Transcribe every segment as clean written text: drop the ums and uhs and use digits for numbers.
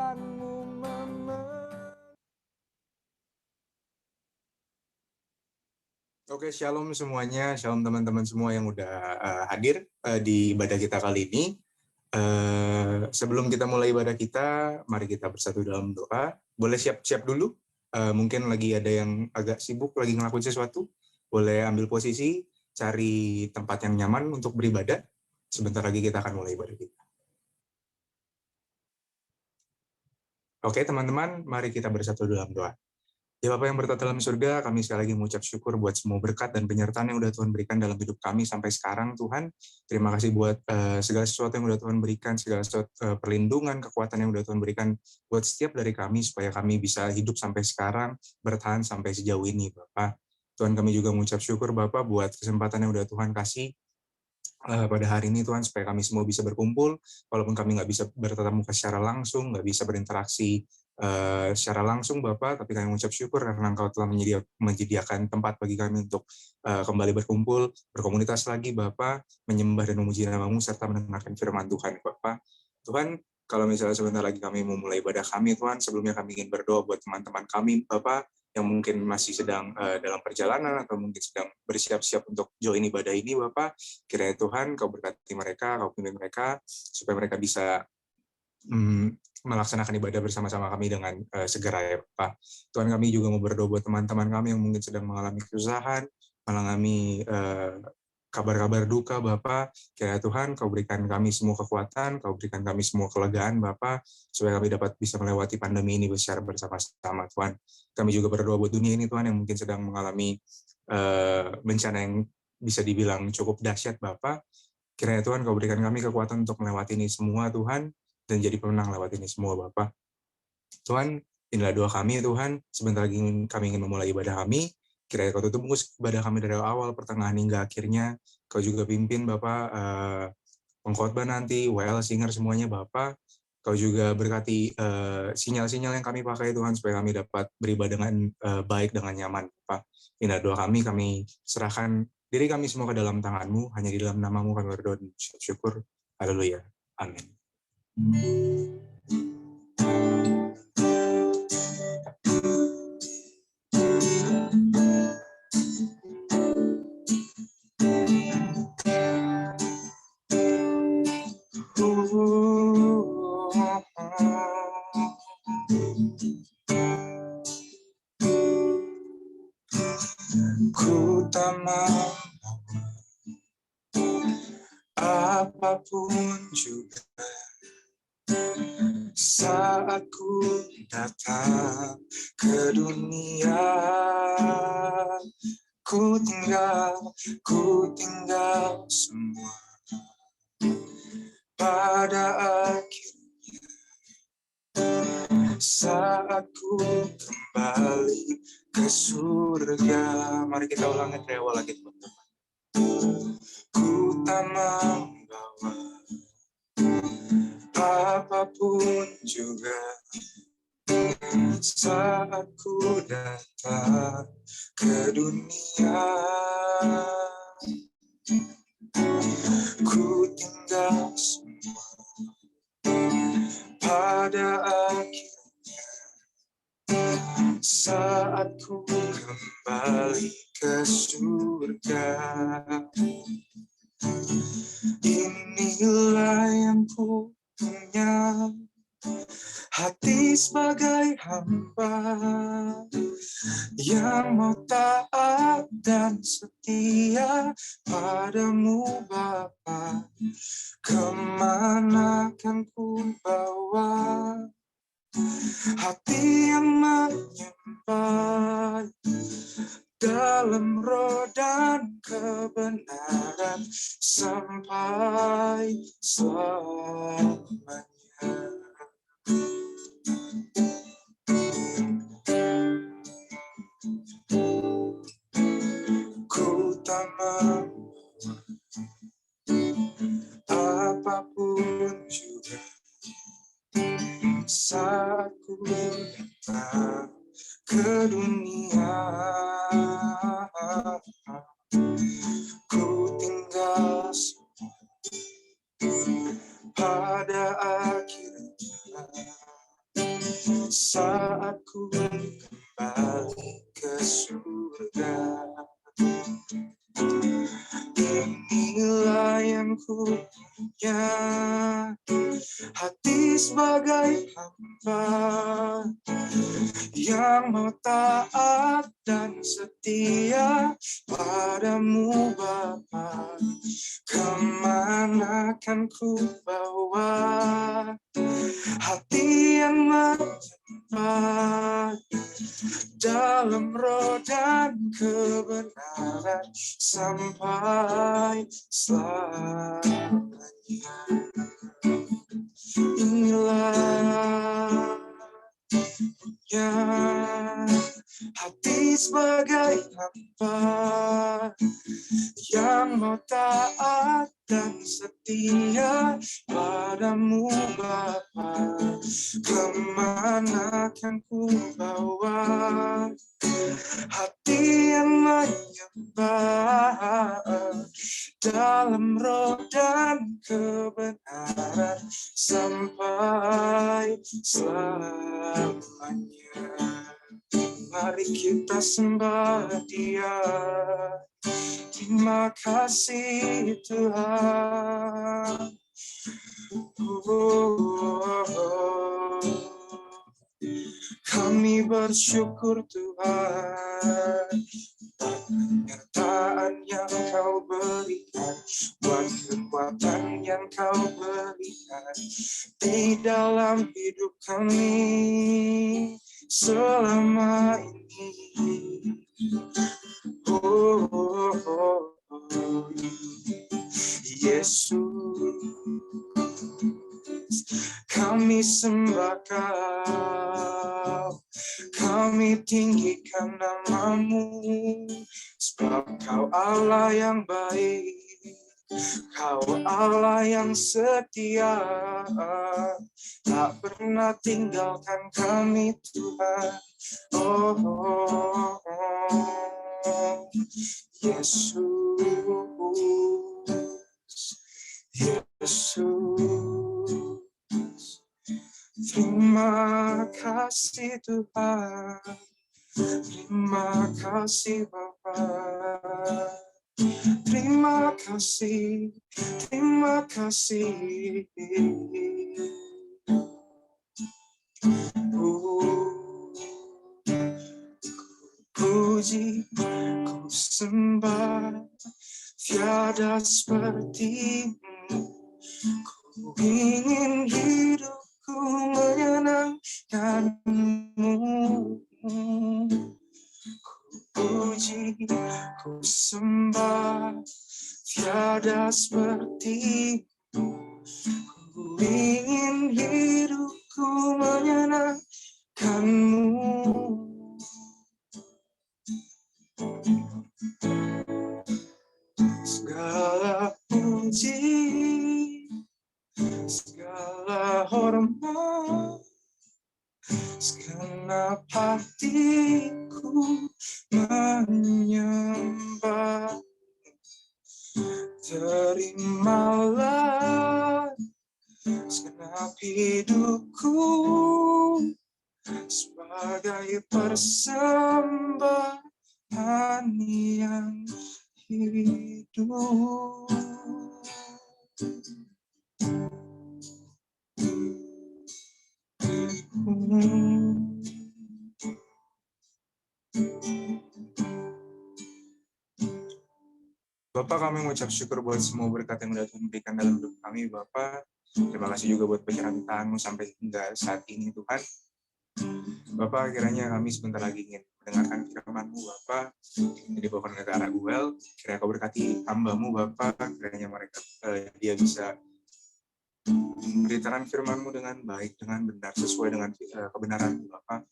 Tuhanmu Oke, shalom semuanya, shalom teman-teman semua yang udah hadir di ibadah kita kali ini. Sebelum kita mulai ibadah kita, mari kita bersatu dalam doa. Boleh siap-siap dulu, mungkin lagi ada yang agak sibuk, lagi ngelakuin sesuatu. Boleh ambil posisi, cari tempat yang nyaman untuk beribadah. Sebentar lagi kita akan mulai ibadah kita. Oke teman-teman, mari kita bersatu dalam doa. Ya Bapa yang bertata dalam surga, kami sekali lagi mengucap syukur buat semua berkat dan penyertaan yang udah Tuhan berikan dalam hidup kami sampai sekarang Tuhan. Terima kasih buat segala sesuatu yang udah Tuhan berikan, segala sesuatu perlindungan, kekuatan yang udah Tuhan berikan buat setiap dari kami supaya kami bisa hidup sampai sekarang, bertahan sampai sejauh ini Bapak. Tuhan kami juga mengucap syukur Bapak buat kesempatan yang udah Tuhan kasih pada hari ini Tuhan, supaya kami semua bisa berkumpul, walaupun kami nggak bisa bertatap muka secara langsung, nggak bisa berinteraksi secara langsung Bapak, tapi kami mengucap syukur karena Engkau telah menyediakan tempat bagi kami untuk kembali berkumpul, berkomunitas lagi Bapak, menyembah dan memuji nama-Mu, serta mendengarkan firman Tuhan Bapak. Tuhan, kalau misalnya sebentar lagi kami mau mulai ibadah kami Tuhan, sebelumnya kami ingin berdoa buat teman-teman kami Bapak, yang mungkin masih sedang dalam perjalanan atau mungkin sedang bersiap-siap untuk join ibadah ini Bapak. Kiranya Tuhan Kau berkati mereka, Kau pimpin mereka, supaya mereka bisa melaksanakan ibadah bersama-sama kami dengan segera ya Pak. Tuhan kami juga mau berdoa buat teman-teman kami yang mungkin sedang mengalami kesusahan, mengalami kabar-kabar duka Bapak. Kiranya Tuhan Kau berikan kami semua kekuatan, Kau berikan kami semua kelegaan Bapak, supaya kami dapat bisa melewati pandemi ini secara bersama-sama Tuhan. Kami juga berdoa buat dunia ini Tuhan yang mungkin sedang mengalami bencana yang bisa dibilang cukup dahsyat Bapak. Kiranya Tuhan Kau berikan kami kekuatan untuk melewati ini semua Tuhan, dan jadi pemenang lewat ini semua Bapak. Tuhan, inilah doa kami Tuhan, sebentar lagi kami ingin memulai ibadah kami, kiranya Kau tutup ibadah kami dari awal, pertengahan hingga akhirnya. Kau juga pimpin Bapak, pengkhotbah nanti, WL Singer semuanya Bapak. Kau juga berkati sinyal-sinyal yang kami pakai Tuhan, supaya kami dapat beribadah dengan baik, dengan nyaman Bapak. Inilah doa kami serahkan diri kami semua ke dalam tangan-Mu, hanya di dalam nama-Mu kami berdoa dan syukur. Haleluya. Amin. Ku tak mau apapun juga saat ku datang ke dunia. Ku tinggal semua pada akhirnya saat ku kembali ke surga. Mari kita ulangi dari awal lagi teman-teman. Ku tak membawa apapun juga saat ku datang ke dunia. Ku tinggal semua pada akhirnya saat ku kembali ke surga. Inilah yang ku punya, hati sebagai hamba yang mau taat dan setia padamu Bapa. Kemana kan ku bawa hati yang menyembah dalam roh dan kebenaran sampai selamanya. Ku tak mau apapun juga saat ku datang ke dunia. Ku tinggal semua pada akhirnya aku kembali ke surga. Inilah yang ku punya, hati sebagai hamba yang mau taat dan setia padamu Bapa. Kemana kan ku bawa hati yang menyembah dalam roh dan kebenaran sampai selamanya. Inilah ya hati sebagai hamba yang mau taat dan setia padamu Bapa. Kemana kan ku bawa hati yang menyembah dalam roh dan kebenaran sampai selamanya. Mari kita sembah Dia. Terima kasih Tuhan. Kami bersyukur Tuhan, penyertaan yang Kau berikan, buat kekuatan yang Kau berikan di dalam hidup kami selama ini. Yesus, kami sembah Kau, kami tinggikan nama-Mu, sebab Kau Allah yang baik, Kau Allah yang setia, tak pernah tinggalkan kami Tuhan. Yesus, Yesus, terima kasih Tuhan, terima kasih Bapa, terima kasih, terima kasih. Puji, ku sembah, tiada seperti-Mu. Ku ingin hidupku menyenangkan-Mu. Ku puji, ku sembah, tiada seperti-Mu. Ku ingin hidupku menyenangkan-Mu. Segala puji, segala hormat, segenap hatiku menyembah. Terimalah segenap hidupku sebagai persembahan yang hidup. Bapak, kami mengucap syukur buat semua berkat yang sudah Tuhan berikan dalam hidup kami, Bapak. Terima kasih juga buat penyertaan-Mu sampai hingga saat ini, Tuhan. Bapak, kiranya kami sebentar lagi ingin mendengarkan firman-Mu, Bapak. Ini dibawakan oleh Kak Raguel. Kiranya Kau berkati hamba-Mu, Bapak. Kiranya dia bisa memberitakan firman-Mu dengan baik, dengan benar, sesuai dengan kebenaran-Mu, Bapak.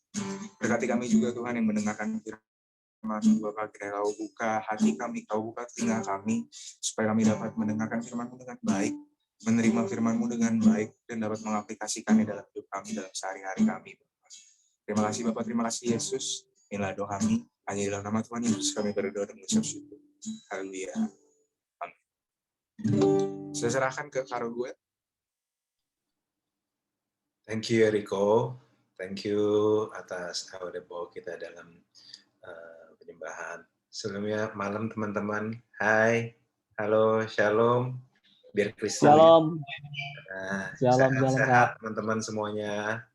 Berkati kami juga, Tuhan, yang mendengarkan firman-Mu, Bapak. Kiranya Kau buka hati kami, Kau buka telinga kami, supaya kami dapat mendengarkan firman-Mu dengan baik, menerima firman-Mu dengan baik, dan dapat mengaplikasikannya dalam hidup kami, dalam sehari-hari kami, Bapak. Terima kasih Bapak, terima kasih Yesus. Inilah doa kami, hanya dalam nama Tuhan Yesus kami berdoa dan mengucap syukur. Haleluya. Amin. Saya serahkan ke Karo gue. Thank you, Eriko. Thank you atas udah bawa kita dalam penyembahan. Sebelumnya malam teman-teman. Hai, halo, shalom. Biar Kristen. Shalom. Sehat-sehat Kak. teman-teman semuanya.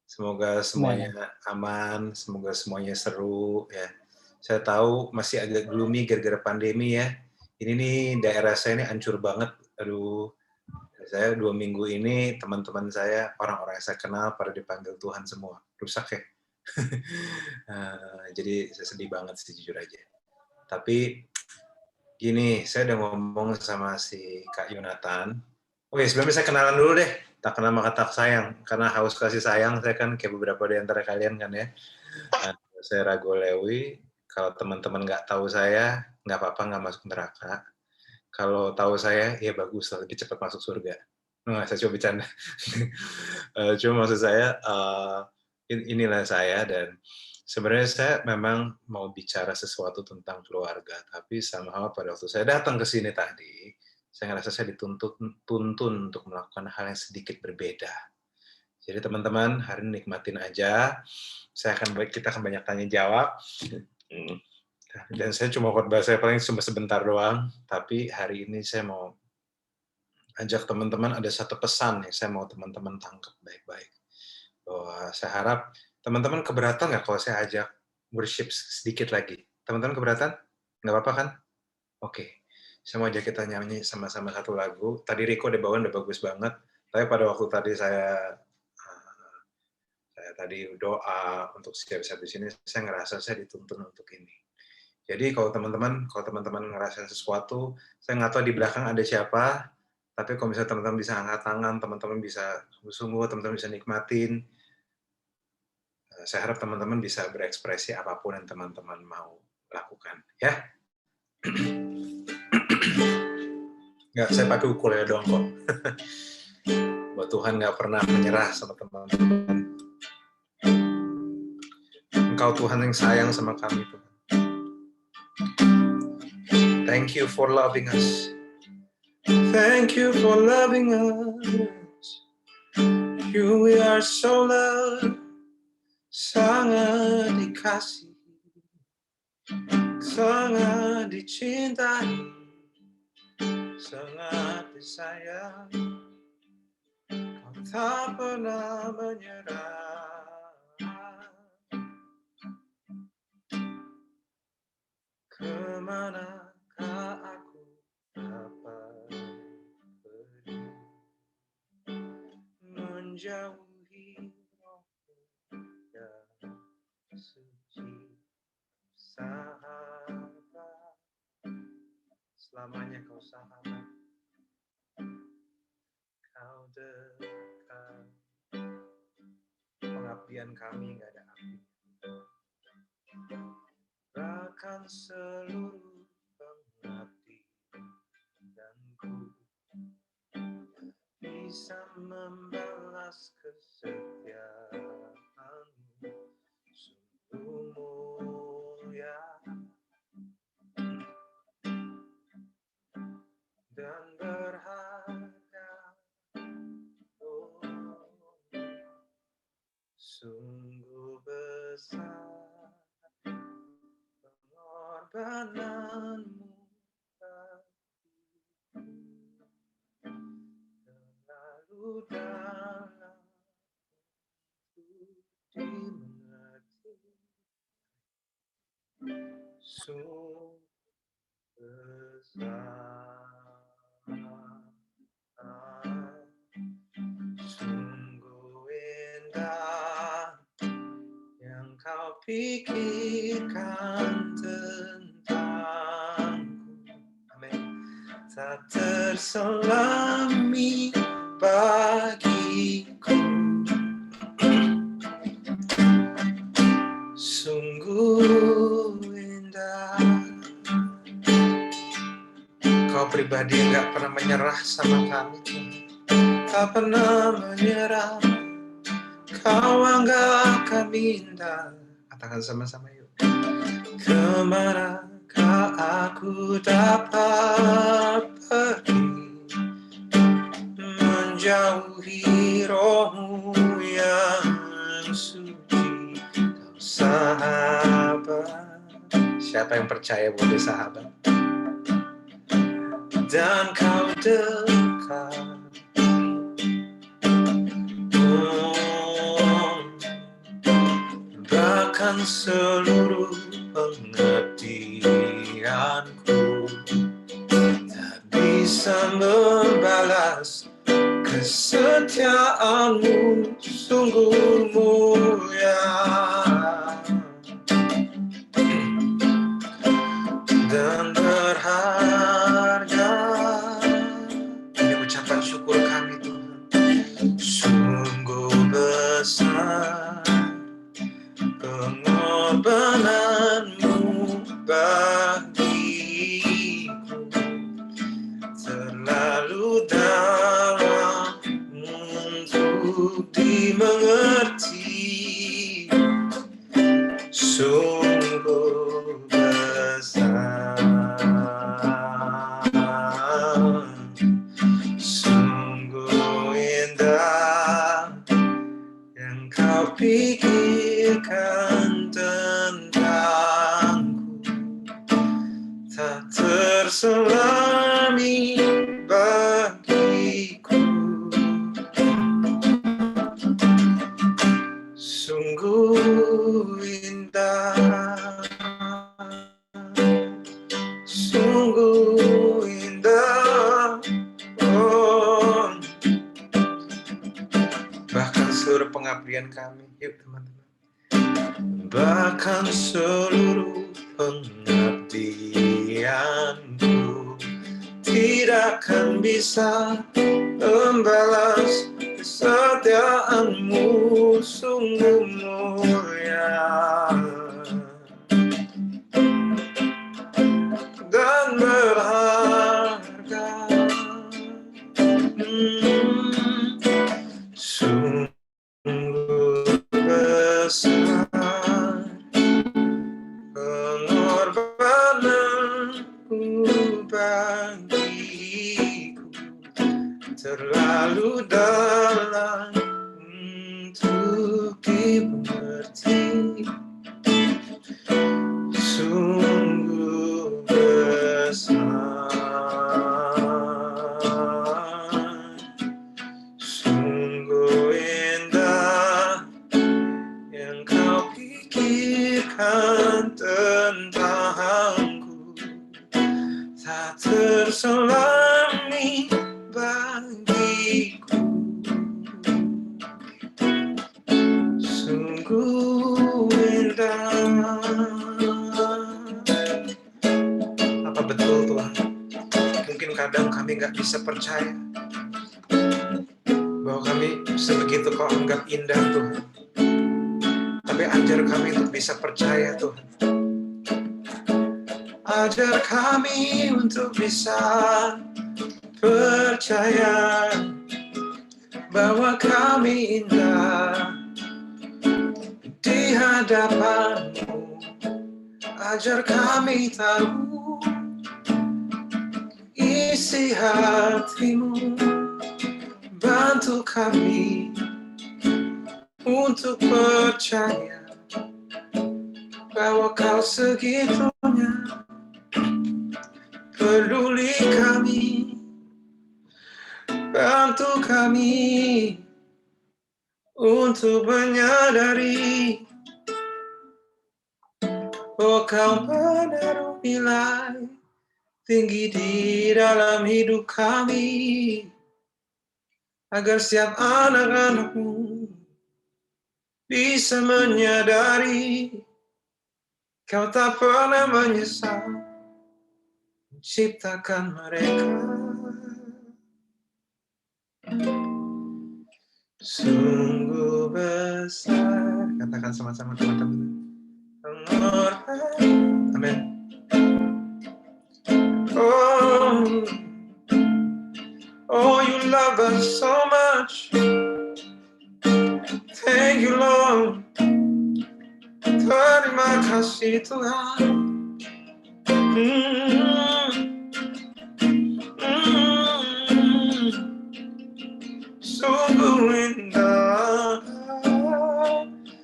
Semoga semuanya aman, semoga semuanya seru ya. Saya tahu masih agak gloomy gara-gara pandemi ya. Ini nih daerah saya ini hancur banget. Aduh, saya 2 minggu ini teman-teman saya, orang-orang yang saya kenal pada dipanggil Tuhan semua. Rusak ya. Jadi saya sedih banget sih jujur aja. Tapi gini, saya udah ngomong sama si Kak Yonatan. Oke, sebelumnya saya kenalan dulu deh. Tak kenal maka tak sayang. Karena haus kasih sayang, saya kan kayak beberapa di antara kalian kan ya. Saya Rago Lewi. Kalau teman-teman nggak tahu saya, nggak apa-apa, nggak masuk neraka. Kalau tahu saya, ya bagus, lebih cepat masuk surga. Nah, saya coba bercanda. Cuma maksud saya, inilah saya, dan sebenarnya saya memang mau bicara sesuatu tentang keluarga, tapi somehow pada waktu saya datang ke sini tadi, saya ngerasa saya dituntun untuk melakukan hal yang sedikit berbeda. Jadi teman-teman, hari ini nikmatin aja. Kita akan banyak tanya jawab. Dan saya cuma khotbah saya paling cuma sebentar doang, tapi hari ini saya mau ajak teman-teman, ada satu pesan yang saya mau teman-teman tangkap baik-baik. Bahwa saya harap teman-teman keberatan nggak kalau saya ajak worship sedikit lagi? Teman-teman keberatan? Nggak apa-apa kan? Oke. Saya mau ajak kita nyanyi sama-sama satu lagu. Tadi Riko udah bawain, udah bagus banget. Tapi pada waktu tadi saya tadi doa untuk siap-siap di sini, saya ngerasa saya dituntun untuk ini. Jadi kalau teman-teman ngerasa sesuatu, saya nggak tahu di belakang ada siapa, tapi kalau misalnya teman-teman bisa angkat tangan, teman-teman bisa sungguh-sungguh, teman-teman bisa nikmatin, saya harap teman-teman bisa berekspresi apapun yang teman-teman mau lakukan. Ya? Nggak, saya pakai ukulele doang kok. Buat Tuhan nggak pernah menyerah sama teman-teman. Engkau Tuhan yang sayang sama kami, Tuhan. Thank you for loving us. Thank you for loving us. You are so loved. Sangat dikasihi, sangat dicintai, sangat disayang. Kau tak pernah menyerah. Kemanakah aku dapat pergi, menjauhi rohmu yang suci. Sahabat, selamanya kau sahabat, kau dekat. Pengabdian kami gak ada api. Bahkan seluruh pengabdi dan ku bisa membalas kesetiaanmu. Sungguh mulia dan berharga. Oh, sungguh besar pengorbananmu bagiku. Terlalu dalam untuk dimengerti. Sungguh besar, sungguh indah yang kau pikirkan tentangku. Amin. Tak terselami bagiku. Sungguh indah. Kau pribadi yang gak pernah menyerah sama kami. Tak pernah menyerah. Kau anggap kami indah. Katakan sama-sama yuk. Kemanakah aku dapat pergi, menjauhi rohmu yang siapa yang percaya boleh sahabat. Dan kau dekat, bahkan seluruh pengabdianku tak bisa membalas kesetiaanmu sungguh mulia dan berharga. Ini ucapan syukur kami Tuhan. Sungguh besar pengorbananmu bagiku, terlalu dalam untuk dimengerti. Sungguh besar, sungguh indah yang kau pikirkan tentangku, tak terselami bagiku. Sungguh indah, sungguh indah, oh. Bahkan seluruh pengabdian kami, yuk teman-teman. Bahkan seluruh pengabdianku tidak akan bisa membalas kesetiaanmu sungguh mulia dan berharga. Sungguh besar pengorbananmu bagiku, terlalu dalam untuk dimengerti. Sungguh besar, sungguh indah yang kau pikirkan tentangku, tak terselami bagiku. Sungguh indah. Apa betul Tuhan? Mungkin kadang kami gak bisa percaya bahwa kami sebegitu kau anggap indah Tuhan. Tapi ajar kami untuk bisa percaya Tuhan. Ajar kami untuk bisa percaya bahwa kami indah di hadapan-Mu. Ajar kami tahu isi hati-Mu. Bantu kami untuk percaya bahwa Kau segitunya peduli kami. Bantu kami untuk menyadari bahwa Kau menaruh nilai tinggi di dalam hidup kami, agar setiap anak-anak-Mu bisa menyadari Kau tak pernah menyesal menciptakan mereka. Sungguh besar, katakan sama-sama teman-teman. Amin. Oh, you love us so much. Thank you, Lord. Terima kasih Tuhan. Sungguh indah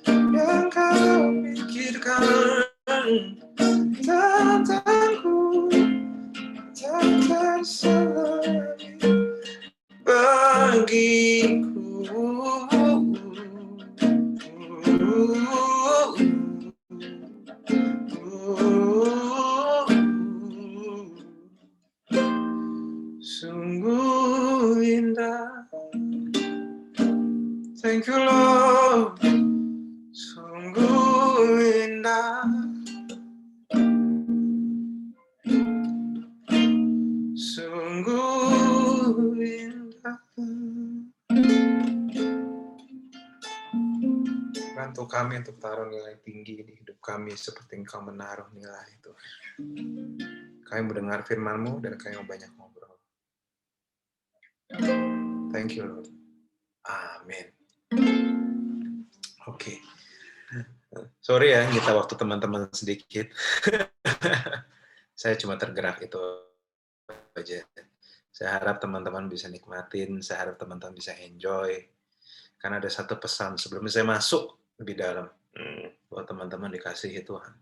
yang Kau pikirkan tentangku. terselami bagiku. Sungguh indah. Thank you Lord. Sungguh indah. Sungguh indah. Bantu kami untuk taruh nilai tinggi di hidup kami seperti Engkau menaruh nilai itu. Kami mendengar firman-Mu dan kami mau banyak ngobrol. Thank you Lord. Amin. Oke. Sorry ya, kita waktu teman-teman sedikit. Saya cuma tergerak itu aja. Saya harap teman-teman bisa nikmatin, saya harap teman-teman bisa enjoy. Karena ada satu pesan sebelum saya masuk lebih dalam. Buat teman-teman dikasihi Tuhan.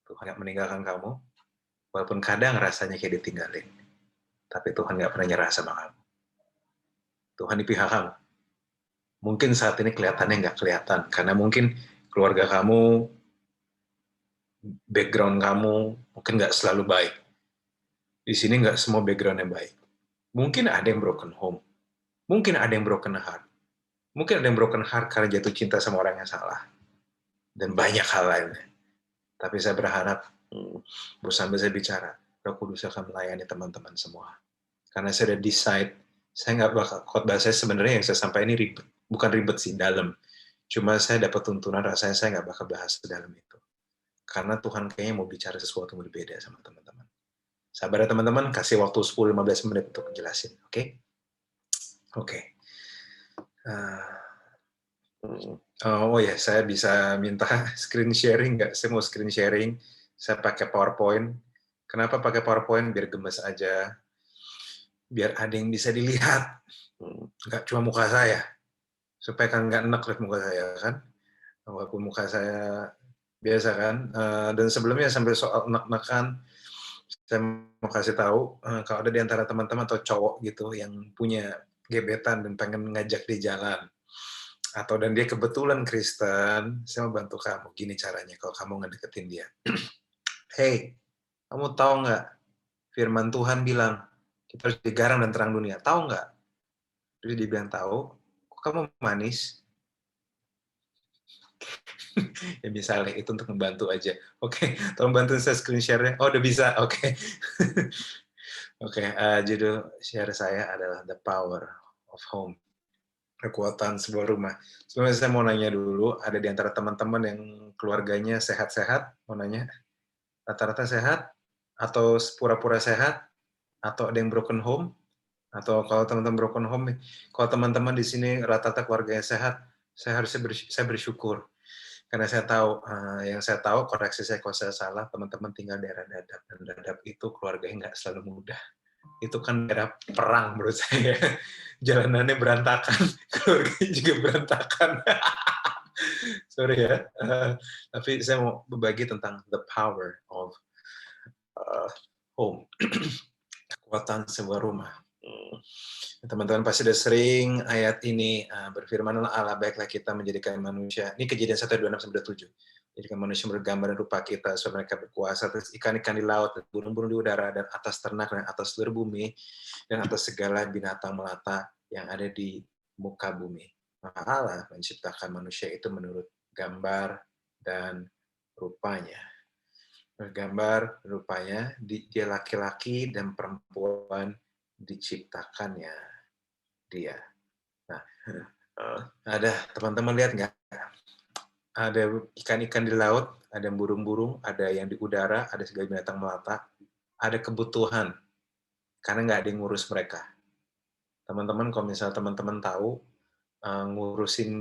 Tuhan nggak meninggalkan kamu, walaupun kadang rasanya kayak ditinggalin. Tapi Tuhan nggak pernah nyerah sama kamu. Tuhan di pihak kamu. Mungkin saat ini kelihatannya nggak kelihatan, karena mungkin keluarga kamu, background kamu, mungkin nggak selalu baik. Di sini nggak semua backgroundnya baik. Mungkin ada yang broken home. Mungkin ada yang broken heart. Mungkin ada yang broken heart karena jatuh cinta sama orang yang salah. Dan banyak hal lainnya. Tapi saya berharap, sambil saya bicara, Roh Kudus akan melayani teman-teman semua. Karena saya udah decide, saya nggak bakal, khotbah saya sebenarnya yang saya sampaikan ini ribet. Bukan ribet sih, dalam. Cuma saya dapat tuntunan, rasanya saya nggak bakal bahas ke dalam itu. Karena Tuhan kayaknya mau bicara sesuatu yang berbeda sama teman-teman. Sabar ya teman-teman, kasih waktu 10-15 menit untuk jelasin, oke? Oke. Oh ya, saya bisa minta screen sharing nggak? Saya mau screen sharing, saya pakai PowerPoint. Kenapa pakai PowerPoint? Biar gemes aja, biar ada yang bisa dilihat. Nggak cuma muka saya, supaya kan nggak enak lihat muka saya kan. Walaupun muka saya biasa kan. Dan sebelumnya sampai soal enak-enakan, saya mau kasih tahu, kalau ada di antara teman-teman atau cowok gitu yang punya gebetan dan pengen ngajak dia jalan, atau dan dia kebetulan Kristen, saya mau bantu kamu. Gini caranya kalau kamu ngedeketin dia. Hey, kamu tahu nggak? Firman Tuhan bilang, kita harus jadi garam dan terang dunia. Tahu nggak? Terus dia bilang, tahu. Kok kamu manis? Ya misalnya, itu untuk membantu aja. Oke, tolong bantu saya screen share-nya. Oh, udah bisa. Oke. Oke, judul share saya adalah The Power of Home. Kekuatan sebuah rumah. Sebenarnya saya mau nanya dulu, ada di antara teman-teman yang keluarganya sehat-sehat, mau nanya, rata-rata sehat, atau pura-pura sehat, atau ada yang broken home, atau kalau teman-teman broken home, kalau teman-teman di sini rata-rata keluarganya sehat, saya harusnya saya bersyukur. Karena saya tahu, yang saya tahu, koreksi saya kalau saya salah, teman-teman tinggal di daerah Dadap, dan Dadap itu keluarganya nggak selalu mudah. Itu kan daerah perang menurut saya. Jalanannya berantakan, keluarganya juga berantakan. Sorry ya. Tapi saya mau berbagi tentang the power of home. Kekuatan sebuah rumah. Teman-teman pasti sudah sering ayat ini, berfirmanlah Allah, baiklah kita menjadikan manusia. Ini Kejadian 1:26-27. Jadikan manusia bergambar dan rupa kita, supaya mereka berkuasa atas ikan-ikan di laut, dan burung-burung di udara, dan atas ternak, dan atas seluruh bumi, dan atas segala binatang melata yang ada di muka bumi. Maka Allah menciptakan manusia itu menurut gambar dan rupanya. Bergambar rupanya, dia laki-laki dan perempuan diciptakannya dia. Nah, ada teman-teman lihat nggak? Ada ikan-ikan di laut, ada burung-burung, ada yang di udara, ada segala binatang melata. Ada kebutuhan, karena nggak ada yang ngurus mereka. Teman-teman, kalau misalnya teman-teman tahu, ngurusin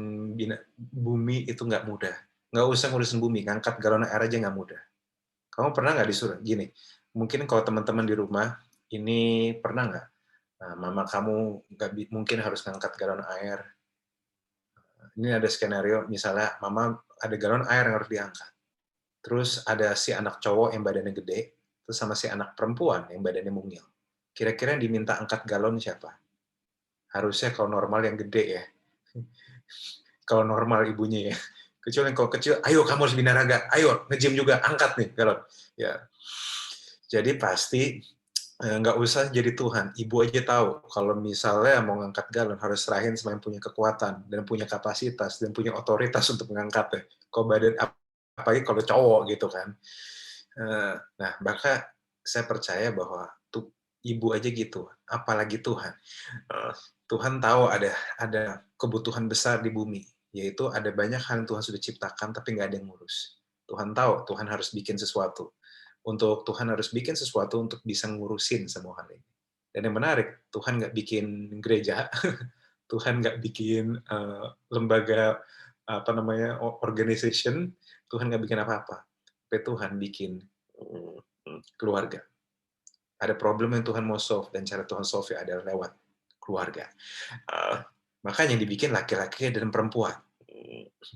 bumi itu nggak mudah. Nggak usah ngurusin bumi, ngangkat galon air aja nggak mudah. Kamu pernah nggak disuruh? Gini, mungkin kalau teman-teman di rumah, ini pernah nggak? Mama kamu nggak mungkin harus ngangkat galon air. Ini ada skenario, misalnya mama ada galon air yang harus diangkat. Terus ada si anak cowok yang badannya gede, terus sama si anak perempuan yang badannya mungil. Kira-kira yang diminta angkat galon siapa? Harusnya kalau normal yang gede ya. Kalau normal ibunya ya. Kecuali kalau kecil, ayo kamu harus binaraga, ayo nge-gym juga, angkat nih galon. Ya. Jadi pasti nggak usah jadi Tuhan. Ibu aja tahu kalau misalnya mau ngangkat galon harus serahin selain punya kekuatan dan punya kapasitas dan punya otoritas untuk mengangkatnya. Kalau badan apalagi kalau cowok gitu kan. Nah, maka saya percaya bahwa tuh ibu aja gitu, apalagi Tuhan. Tuhan tahu ada kebutuhan besar di bumi, yaitu ada banyak hal yang Tuhan sudah ciptakan tapi nggak ada yang ngurus. Tuhan tahu Tuhan harus bikin sesuatu. Tuhan harus bikin sesuatu untuk bisa ngurusin semua hal ini. Dan yang menarik, Tuhan nggak bikin gereja, Tuhan nggak bikin lembaga apa namanya organization, Tuhan nggak bikin apa-apa. Tapi Tuhan bikin keluarga. Ada problem yang Tuhan mau solve dan cara Tuhan solve adalah lewat keluarga. Makanya yang dibikin laki-laki dan perempuan.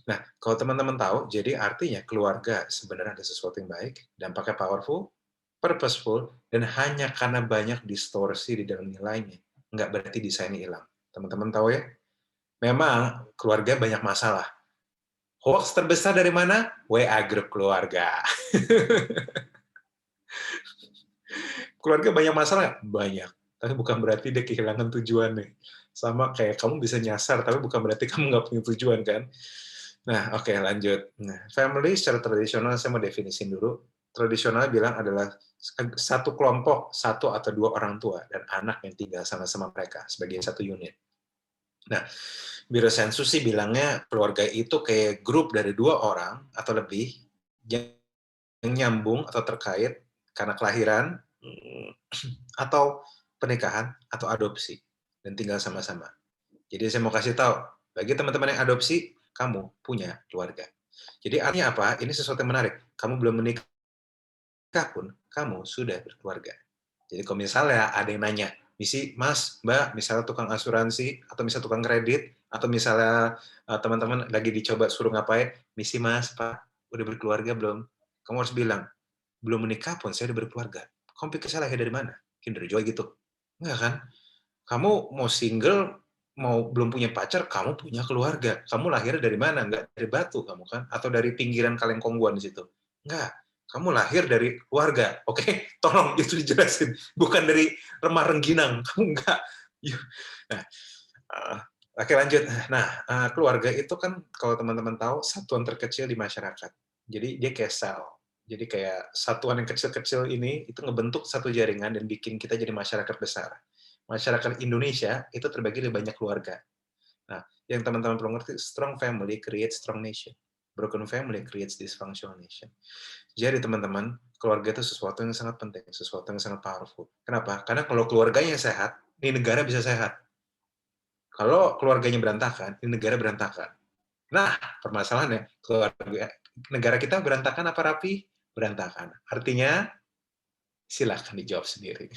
Nah, kalau teman-teman tahu, jadi artinya keluarga sebenarnya ada sesuatu yang baik, dampaknya powerful, purposeful, dan hanya karena banyak distorsi di dalam nilainya, nggak berarti desainnya hilang. Teman-teman tahu ya? Memang keluarga banyak masalah. Hoax terbesar dari mana? WA grup keluarga. Keluarga banyak masalah? Banyak. Tapi bukan berarti dia kehilangan tujuan nih. Sama kayak kamu bisa nyasar, tapi bukan berarti kamu nggak punya tujuan kan? Nah, oke, lanjut. Nah, family secara tradisional saya mau definisin dulu. Tradisional bilang adalah satu kelompok, satu atau dua orang tua dan anak yang tinggal sama-sama mereka sebagai satu unit. Nah, Biro Sensus sih bilangnya keluarga itu kayak grup dari 2 orang atau lebih yang nyambung atau terkait karena kelahiran atau pernikahan atau adopsi dan tinggal sama-sama. Jadi saya mau kasih tahu, bagi teman-teman yang adopsi, kamu punya keluarga. Jadi artinya apa? Ini sesuatu yang menarik. Kamu belum menikah pun, kamu sudah berkeluarga. Jadi kalau misalnya ada yang nanya, misi Mas, Mbak, misalnya tukang asuransi, atau misalnya tukang kredit, atau misalnya teman-teman lagi dicoba suruh ngapain, misi Mas, Pak, udah berkeluarga belum? Kamu harus bilang, belum menikah pun saya udah berkeluarga. Kamu pikir saya lahir dari mana? Kinder Joy gitu. Enggak kan? Kamu mau single, mau belum punya pacar, kamu punya keluarga. Kamu lahir dari mana? Enggak dari batu kamu kan? Atau dari pinggiran Kalengkongguan di situ? Enggak. Kamu lahir dari keluarga. Oke? Tolong itu dijelasin. Bukan dari remah rengginang. Kamu enggak. Nah, oke lanjut. Nah, keluarga itu kan kalau teman-teman tahu satuan terkecil di masyarakat. Jadi dia kayak sel. Jadi kayak satuan yang kecil-kecil ini itu ngebentuk satu jaringan dan bikin kita jadi masyarakat besar. Masyarakat Indonesia itu terbagi dari banyak keluarga. Nah, yang teman-teman perlu ngerti, strong family creates strong nation. Broken family creates dysfunctional nation. Jadi teman-teman, keluarga itu sesuatu yang sangat penting, sesuatu yang sangat powerful. Kenapa? Karena kalau keluarganya sehat, ini negara bisa sehat. Kalau keluarganya berantakan, ini negara berantakan. Nah, permasalahannya, negara kita berantakan apa rapi? Berantakan. Artinya, silahkan dijawab sendiri.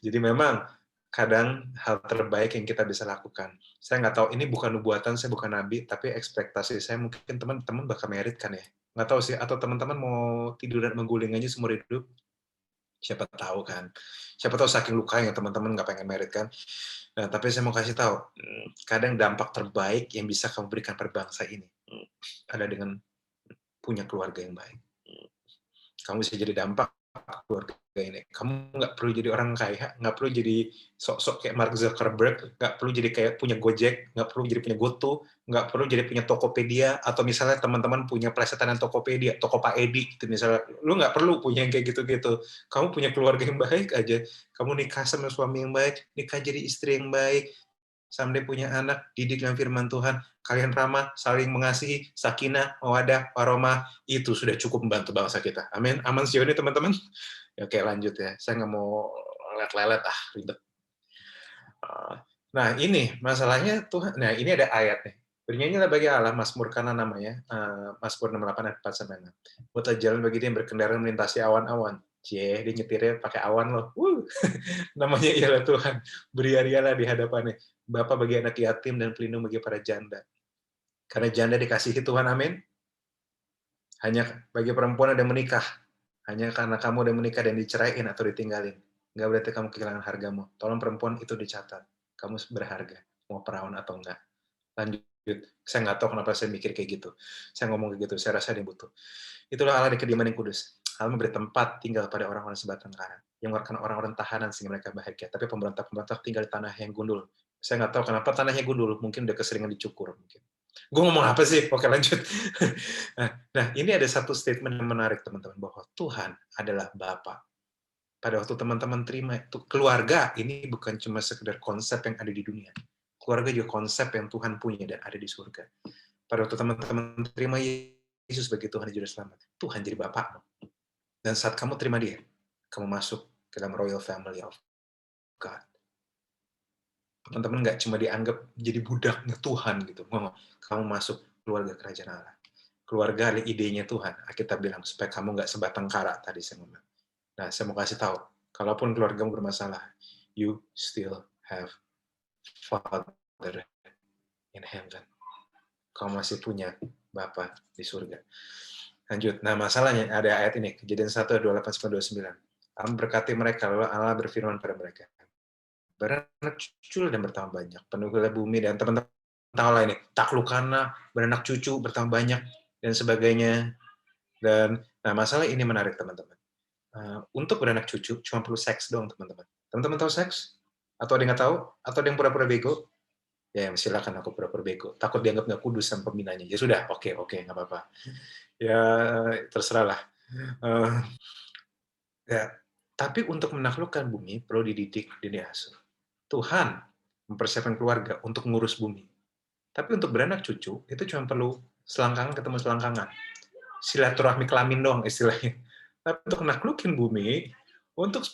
Jadi memang kadang hal terbaik yang kita bisa lakukan. Saya nggak tahu, ini bukan nubuatan, saya bukan nabi, tapi ekspektasi saya mungkin teman-teman bakal merit kan ya. Nggak tahu sih, atau teman-teman mau tidur dan mengguling aja seumur hidup. Siapa tahu kan. Siapa tahu saking lukanya teman-teman nggak pengen merit kan. Nah, tapi saya mau kasih tahu, kadang dampak terbaik yang bisa kamu berikan pada bangsa ini ada dengan punya keluarga yang baik. Kamu bisa jadi dampak keluarga ini. Kamu nggak perlu jadi orang kaya, nggak perlu jadi sok-sok kayak Mark Zuckerberg, nggak perlu jadi kayak punya Gojek, nggak perlu jadi punya GoTo, nggak perlu jadi punya Tokopedia, atau misalnya teman-teman punya plesetan Tokopedia, Toko Pak Edi, gitu misalnya. Lu nggak perlu punya yang kayak gitu-gitu. Kamu punya keluarga yang baik aja. Kamu nikah sama suami yang baik, nikah jadi istri yang baik, someday punya anak, didik dengan firman Tuhan, kalian ramah, saling mengasihi, sakinah, mawadah, warahmah, itu sudah cukup membantu bangsa kita. Amin. Aman sejauh ini teman-teman? Oke, lanjut ya. Saya nggak mau lelet-lelet, ribet. Nah, ini masalahnya Tuhan. Nah, ini ada ayat nih. Bernyanyilah bagi Allah, Mazmur karena namanya, Mazmur 68 ayat 4-6. Buatlah jalan bagi dia yang berkendara melintasi awan-awan. Cie, dia nyetirnya pakai awan loh. Namanya ialah Tuhan. Beri-arialah di hadapannya. Bapa bagi anak yatim dan pelindung bagi para janda. Karena janda dikasihi Tuhan, amin. Hanya bagi perempuan ada menikah. Hanya karena kamu udah menikah dan diceraiin atau ditinggalin. Nggak berarti kamu kehilangan hargamu. Tolong perempuan itu dicatat. Kamu berharga, mau perawan atau enggak. Lanjut. Saya nggak tahu kenapa saya mikir kayak gitu. Saya ngomong kayak gitu, saya rasa dia butuh. Itulah Allah di kediaman yang kudus. Allah memberi tempat tinggal pada orang-orang sebatang kara, yang mengeluarkan orang-orang tahanan sehingga mereka bahagia. Tapi pemberontak-pemberontak tinggal di tanah yang gundul. Saya nggak tahu kenapa tanahnya gundul, mungkin udah keseringan dicukur. Mungkin. Gue ngomong apa sih? Oke, lanjut. Nah, ini ada satu statement yang menarik, teman-teman, bahwa Tuhan adalah Bapa. Pada waktu teman-teman terima itu, keluarga ini bukan cuma sekedar konsep yang ada di dunia. Keluarga juga konsep yang Tuhan punya dan ada di surga. Pada waktu teman-teman terima Yesus sebagai Tuhan dan Juru Selamat, Tuhan jadi Bapakmu. Dan saat kamu terima dia, kamu masuk ke dalam royal family of God. Teman-teman nggak cuma dianggap jadi budaknya Tuhan gitu. Kamu masuk keluarga kerajaan Allah. Keluarga ada idenya Tuhan. Kita bilang supaya kamu nggak sebatang kara tadi saya ngomong. Nah, saya mau kasih tahu, kalaupun keluargamu bermasalah, you still have Father in heaven. Kamu masih punya Bapa di surga. Lanjut. Nah, masalahnya ada ayat ini, Kejadian 1, 28, 29. Allah berkati mereka, lalu Allah berfirman pada mereka, beranak cucu dan bertambah banyak, penuhilah bumi, dan teman-teman tahu lah ini, taklukkanlah, beranak cucu, bertambah banyak, dan sebagainya. Dan nah, masalah ini menarik, teman-teman. Untuk beranak cucu, cuma perlu seks doang, teman-teman. Teman-teman tahu seks? Atau ada yang nggak tahu? Atau ada yang pura-pura bego? Ya, silakan aku pura-pura bego. Takut dianggap nggak kudus sama pembinanya. Ya sudah, oke, nggak apa-apa. Ya, terserah lah. Ya, tapi untuk menaklukkan bumi, perlu dididik dan diasuh. Tuhan mempersiapkan keluarga untuk ngurus bumi. Tapi untuk beranak cucu, itu cuma perlu selangkangan ketemu selangkangan. Silaturahmi kelamin doang istilahnya. Tapi untuk naklukin bumi, untuk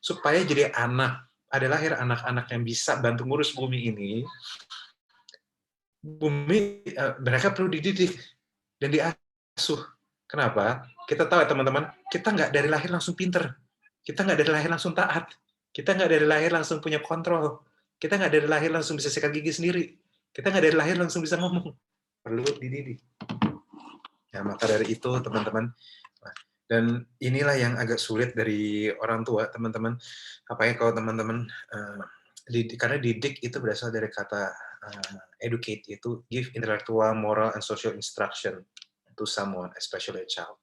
supaya jadi anak, ada lahir anak-anak yang bisa bantu ngurus bumi ini, mereka perlu dididik dan diasuh. Kenapa? Kita tahu ya teman-teman, kita nggak dari lahir langsung pinter. Kita nggak dari lahir langsung taat. Kita nggak dari lahir langsung punya kontrol. Kita nggak dari lahir langsung bisa sikat gigi sendiri. Kita nggak dari lahir langsung bisa ngomong. Perlu dididik. Ya, maka dari itu, teman-teman, dan inilah yang agak sulit dari orang tua, teman-teman. Apalagi kalau teman-teman, karena didik itu berasal dari kata educate, itu give intellectual, moral, and social instruction to someone, especially a child.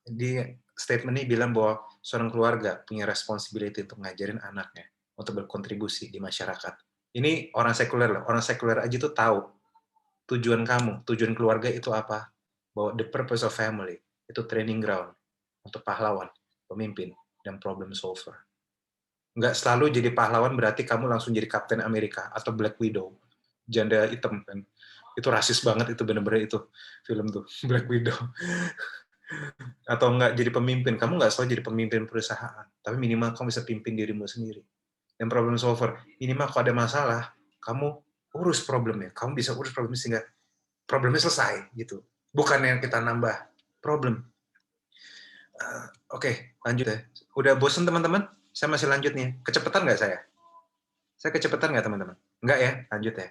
Di statement ini bilang bahwa seorang keluarga punya responsibility untuk ngajarin anaknya untuk berkontribusi di masyarakat. Ini orang sekuler loh. Orang sekuler aja tuh tahu tujuan kamu, tujuan keluarga itu apa. Bahwa the purpose of family itu training ground untuk pahlawan, pemimpin, dan problem solver. Nggak selalu jadi pahlawan berarti kamu langsung jadi Captain America atau Black Widow, janda hitam kan. Itu rasis banget, itu bener-bener itu film tuh, Black Widow. Atau nggak jadi pemimpin, kamu nggak selalu jadi pemimpin perusahaan, tapi minimal kamu bisa pimpin dirimu sendiri. Dan problem solver, minimal kalau ada masalah, kamu urus problemnya, kamu bisa urus problemnya sehingga problemnya selesai gitu. Bukan yang kita nambah problem. Oke, lanjut ya. Udah bosen teman-teman? Saya masih lanjut nih. Kecepatan nggak saya? Saya kecepatan nggak teman-teman? Nggak ya? Lanjut ya.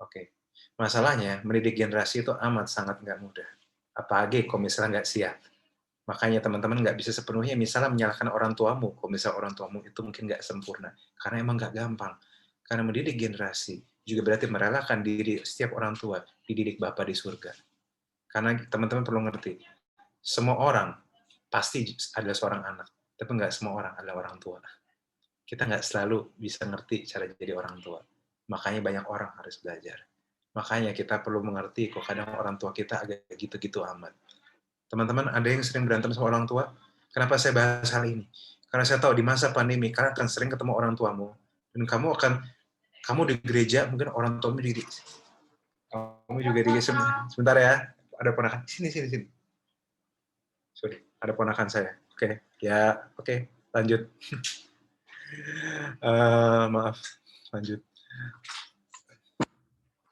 Oke. Masalahnya, mendidik generasi itu amat sangat nggak mudah. Apalagi kalau misalnya nggak siap. Makanya teman-teman nggak bisa sepenuhnya misalnya menyalahkan orang tuamu, kalau misalnya orang tuamu itu mungkin nggak sempurna. Karena emang nggak gampang. Karena mendidik generasi juga berarti merelakan diri setiap orang tua dididik Bapa di surga. Karena teman-teman perlu ngerti, semua orang pasti adalah seorang anak, tapi nggak semua orang adalah orang tua. Kita nggak selalu bisa ngerti cara jadi orang tua. Makanya banyak orang harus belajar. Makanya kita perlu mengerti kok kadang orang tua kita agak gitu-gitu amat. Teman-teman, ada yang sering berantem sama orang tua? Kenapa saya bahas hal ini? Karena saya tahu di masa pandemi, kalian akan sering ketemu orang tuamu, dan kamu di gereja, mungkin orang tuamu di kamu juga di sebentar ya, ada ponakan sini. Sorry, ada ponakan saya. Oke, ya, oke, lanjut. Maaf, lanjut.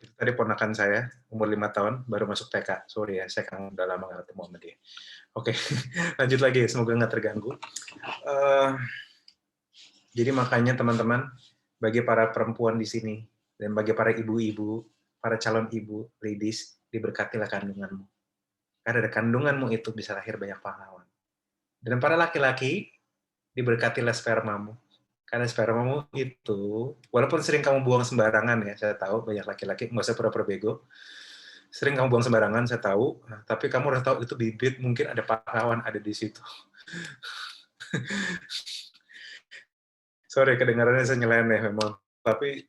Itu tadi ponakan saya, umur 5 tahun, baru masuk TK. Sorry ya, saya kan udah lama nggak ketemu sama dia. Oke, lanjut lagi. Semoga nggak terganggu. Jadi makanya teman-teman, bagi para perempuan di sini, dan bagi para ibu-ibu, para calon ibu, ladies, diberkatilah kandunganmu. Karena dari kandunganmu itu bisa lahir banyak pahlawan. Dan para laki-laki, diberkatilah spermamu. Karena spermamu itu, walaupun sering kamu buang sembarangan ya, saya tahu banyak laki-laki, nggak usah pura-pura bego, sering kamu buang sembarangan, saya tahu, tapi kamu udah tahu itu bibit, mungkin ada pahlawan ada di situ. Sorry, kedengarannya saya nyeleneh memang. Tapi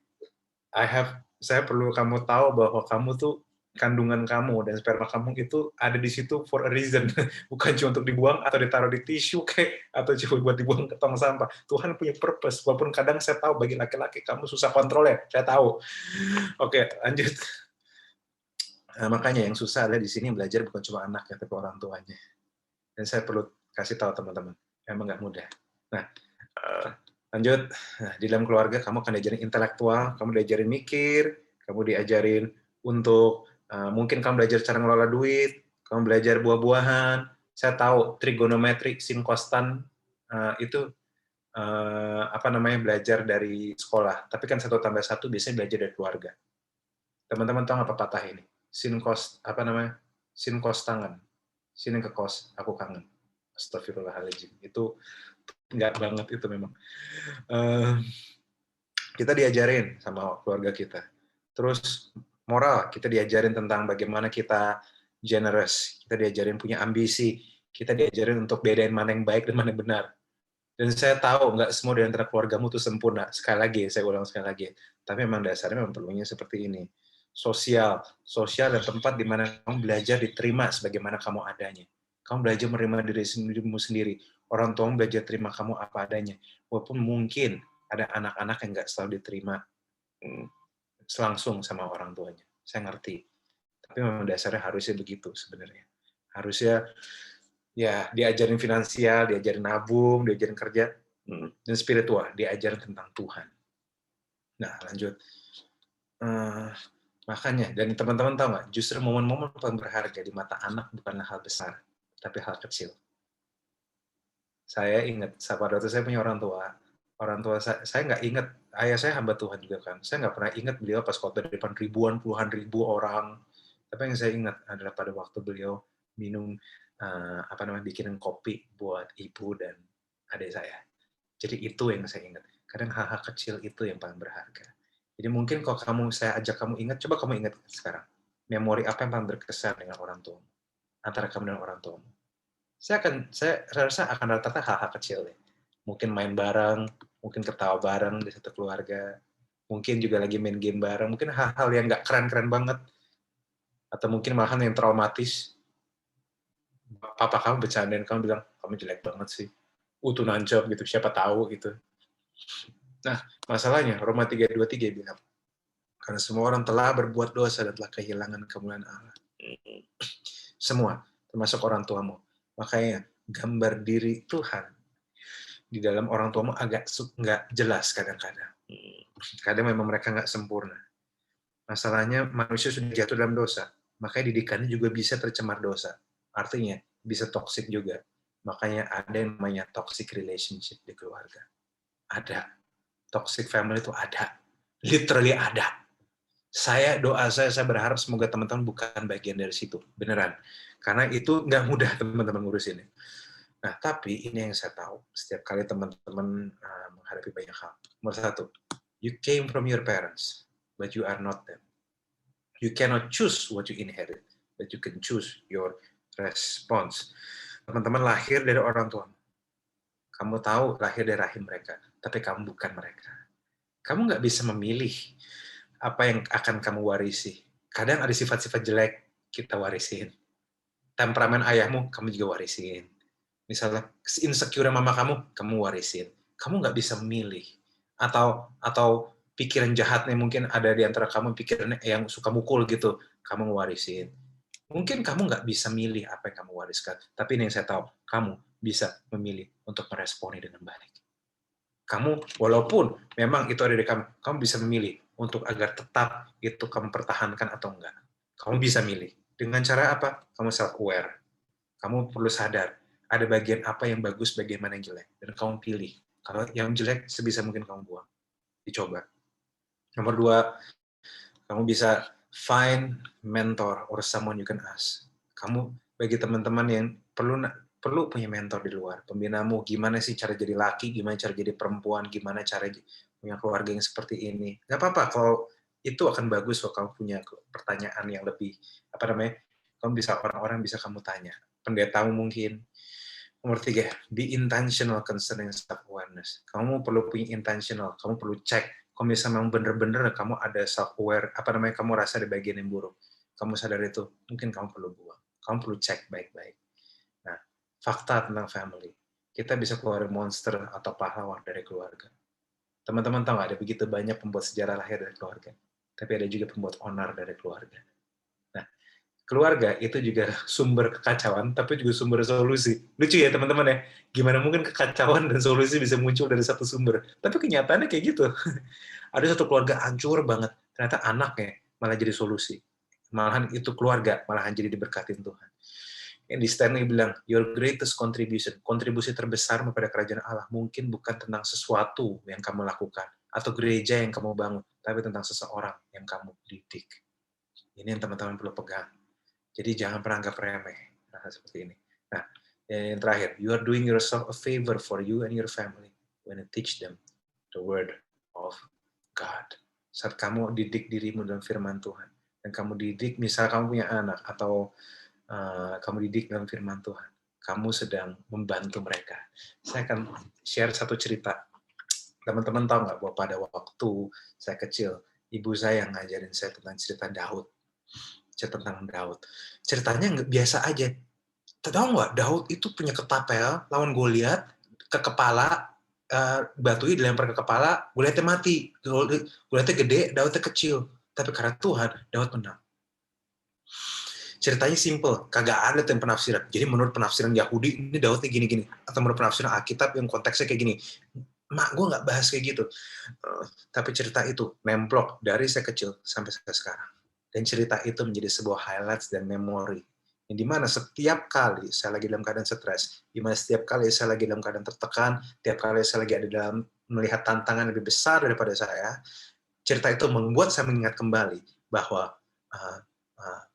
saya perlu kamu tahu bahwa kamu tuh kandungan kamu dan sperma kamu itu ada di situ for a reason, bukan cuma untuk dibuang atau ditaruh di tisu kayak atau cuma buat dibuang ke tong sampah. Tuhan punya purpose, walaupun kadang saya tahu bagi laki-laki kamu susah kontrol ya, saya tahu. Oke, lanjut. Nah, makanya yang susah adalah di sini belajar bukan cuma anaknya tapi orang tuanya. Dan saya perlu kasih tahu teman-teman, emang nggak mudah. Nah, lanjut. Nah, di dalam keluarga kamu akan diajarin intelektual, kamu diajarin mikir, kamu diajarin untuk mungkin kamu belajar cara ngelola duit, kamu belajar buah-buahan. Saya tahu trigonometri, sin kostan itu belajar dari sekolah. Tapi kan 1+1 biasanya belajar dari keluarga. Teman-teman tahu apa patah ini? Sin kos tangan. Sini ke kos, aku kangen. Astagfirullahaladzim. Itu nggak banget itu memang. Kita diajarin sama keluarga kita. Terus moral, kita diajarin tentang bagaimana kita generous, kita diajarin punya ambisi, kita diajarin untuk bedain mana yang baik dan mana yang benar. Dan saya tahu nggak semua di antara keluargamu itu sempurna. Sekali lagi, saya ulang sekali lagi. Tapi memang dasarnya memang perlunya seperti ini. Sosial dan tempat di mana kamu belajar diterima sebagaimana kamu adanya. Kamu belajar menerima dirimu sendiri. Orang tuamu belajar terima kamu apa adanya. Walaupun mungkin ada anak-anak yang nggak selalu diterima selangsung sama orang tuanya. Saya ngerti. Tapi memang dasarnya harusnya begitu sebenarnya. Harusnya ya diajarin finansial, diajarin nabung, diajarin kerja, dan spiritual, diajarin tentang Tuhan. Nah, lanjut. Makanya, dan teman-teman tahu nggak, justru momen-momen paling berharga di mata anak bukanlah hal besar, tapi hal kecil. Saya ingat, pada waktu saya punya orang tua saya nggak ingat, ayah saya hamba Tuhan juga kan, saya nggak pernah ingat beliau pas khotbah di depan ribuan, puluhan ribu orang, tapi yang saya ingat adalah pada waktu beliau minum, bikinin kopi buat ibu dan adik saya. Jadi itu yang saya ingat. Kadang hal-hal kecil itu yang paling berharga. Jadi mungkin kalau saya ajak kamu ingat, coba kamu ingat sekarang, memori apa yang paling berkesan dengan orang tua, antara kamu dan orang tuamu. Saya rasa akan rata-rata hal-hal kecil ya. Mungkin main bareng, mungkin ketawa bareng di satu keluarga, mungkin juga lagi main game bareng, mungkin hal-hal yang nggak keren-keren banget, atau mungkin malahan yang traumatis. Papa kamu bercandain, kamu bilang, kamu jelek banget sih. Utuh nancap gitu, siapa tahu gitu. Nah, masalahnya, Roma 3:23 bilang, karena semua orang telah berbuat dosa dan telah kehilangan kemuliaan Allah. Semua, termasuk orang tuamu. Makanya, gambar diri Tuhan di dalam orang tuamu agak nggak jelas kadang-kadang. Kadang memang mereka nggak sempurna. Masalahnya manusia sudah jatuh dalam dosa, makanya didikannya juga bisa tercemar dosa. Artinya bisa toxic juga. Makanya ada yang namanya toxic relationship di keluarga. Ada. Toxic family itu ada. Literally ada. Doa saya berharap semoga teman-teman bukan bagian dari situ. Beneran. Karena itu nggak mudah teman-teman ngurus ini. Nah, tapi ini yang saya tahu. Setiap kali teman-teman menghadapi banyak hal. Nomor satu, you came from your parents, but you are not them. You cannot choose what you inherit, but you can choose your response. Teman-teman lahir dari orang tua. Kamu tahu lahir dari rahim mereka, tapi kamu bukan mereka. Kamu nggak bisa memilih apa yang akan kamu warisi. Kadang ada sifat-sifat jelek kita warisin. Temperamen ayahmu, kamu juga warisin. Misalnya, insecure mama kamu warisin. Kamu nggak bisa memilih. Atau pikiran jahatnya mungkin ada di antara kamu, pikiran yang suka mukul gitu, kamu warisin. Mungkin kamu nggak bisa milih apa yang kamu wariskan, tapi ini yang saya tahu, kamu bisa memilih untuk meresponi dengan baik. Kamu, walaupun memang itu ada di kamu bisa memilih untuk agar tetap itu kamu pertahankan atau enggak. Kamu bisa milih. Dengan cara apa? Kamu self-aware. Kamu perlu sadar, ada bagian apa yang bagus, bagian mana yang jelek. Dan kamu pilih. Kalau yang jelek, sebisa mungkin kamu buang. Dicoba. Nomor 2, kamu bisa find mentor or someone you can ask. Kamu, bagi teman-teman yang perlu punya mentor di luar. Pembinamu, gimana sih cara jadi laki, gimana cara jadi perempuan, gimana cara punya keluarga yang seperti ini. Nggak apa-apa kalau itu akan bagus kalau kamu punya pertanyaan yang lebih, kamu bisa, orang-orang bisa kamu tanya. Pendetamu mungkin. Nomor 3, be intentional concerning self-awareness. Kamu perlu punya intentional, kamu perlu cek. Kalau misalnya memang bener-bener kamu ada self-aware, kamu rasa ada bagian yang buruk, kamu sadar itu, mungkin kamu perlu buang. Kamu perlu cek baik-baik. Nah, fakta tentang family. Kita bisa keluar monster atau pahlawan dari keluarga. Teman-teman tahu nggak, ada begitu banyak pembuat sejarah lahir dari keluarga. Tapi ada juga pembuat onar dari keluarga. Nah, keluarga itu juga sumber kekacauan, tapi juga sumber solusi. Lucu ya teman-teman ya, gimana mungkin kekacauan dan solusi bisa muncul dari satu sumber. Tapi kenyataannya kayak gitu. Ada satu keluarga hancur banget, ternyata anaknya malah jadi solusi. Malahan itu keluarga, malahan jadi diberkatin Tuhan. Yang di Stanley bilang, your greatest contribution, kontribusi terbesar kepada kerajaan Allah, mungkin bukan tentang sesuatu yang kamu lakukan, atau gereja yang kamu bangun, tapi tentang seseorang yang kamu didik. Ini yang teman-teman perlu pegang. Jadi jangan pernah anggap remeh hal seperti ini. Nah, yang terakhir, you are doing yourself a favor for you and your family when you teach them the word of God. Saat kamu didik dirimu dalam firman Tuhan, dan kamu didik, misal kamu punya anak, atau kamu didik dalam firman Tuhan, kamu sedang membantu mereka. Saya akan share satu cerita. Teman-teman tahu nggak bahwa pada waktu saya kecil, ibu saya yang ngajarin saya tentang cerita Daud. Tentang Daud. Ceritanya nggak biasa aja. Tahu nggak, Daud itu punya ketapel, lawan Goliat, ke kepala, batunya dilempar ke kepala, Goliatnya mati. Goliatnya gede, Daudnya kecil. Tapi karena Tuhan, Daud menang. Ceritanya simple, kagak ada yang penafsiran. Jadi menurut penafsiran Yahudi, ini Daudnya gini-gini. Atau menurut penafsiran Alkitab yang konteksnya kayak gini. Mak, gue nggak bahas kayak gitu. Tapi cerita itu nemplok dari saya kecil sampai saya sekarang. Dan cerita itu menjadi sebuah highlights dan memori. Yang dimana setiap kali saya lagi dalam keadaan stres, dimana setiap kali saya lagi dalam keadaan tertekan, setiap kali saya lagi ada dalam melihat tantangan lebih besar daripada saya, cerita itu membuat saya mengingat kembali bahwa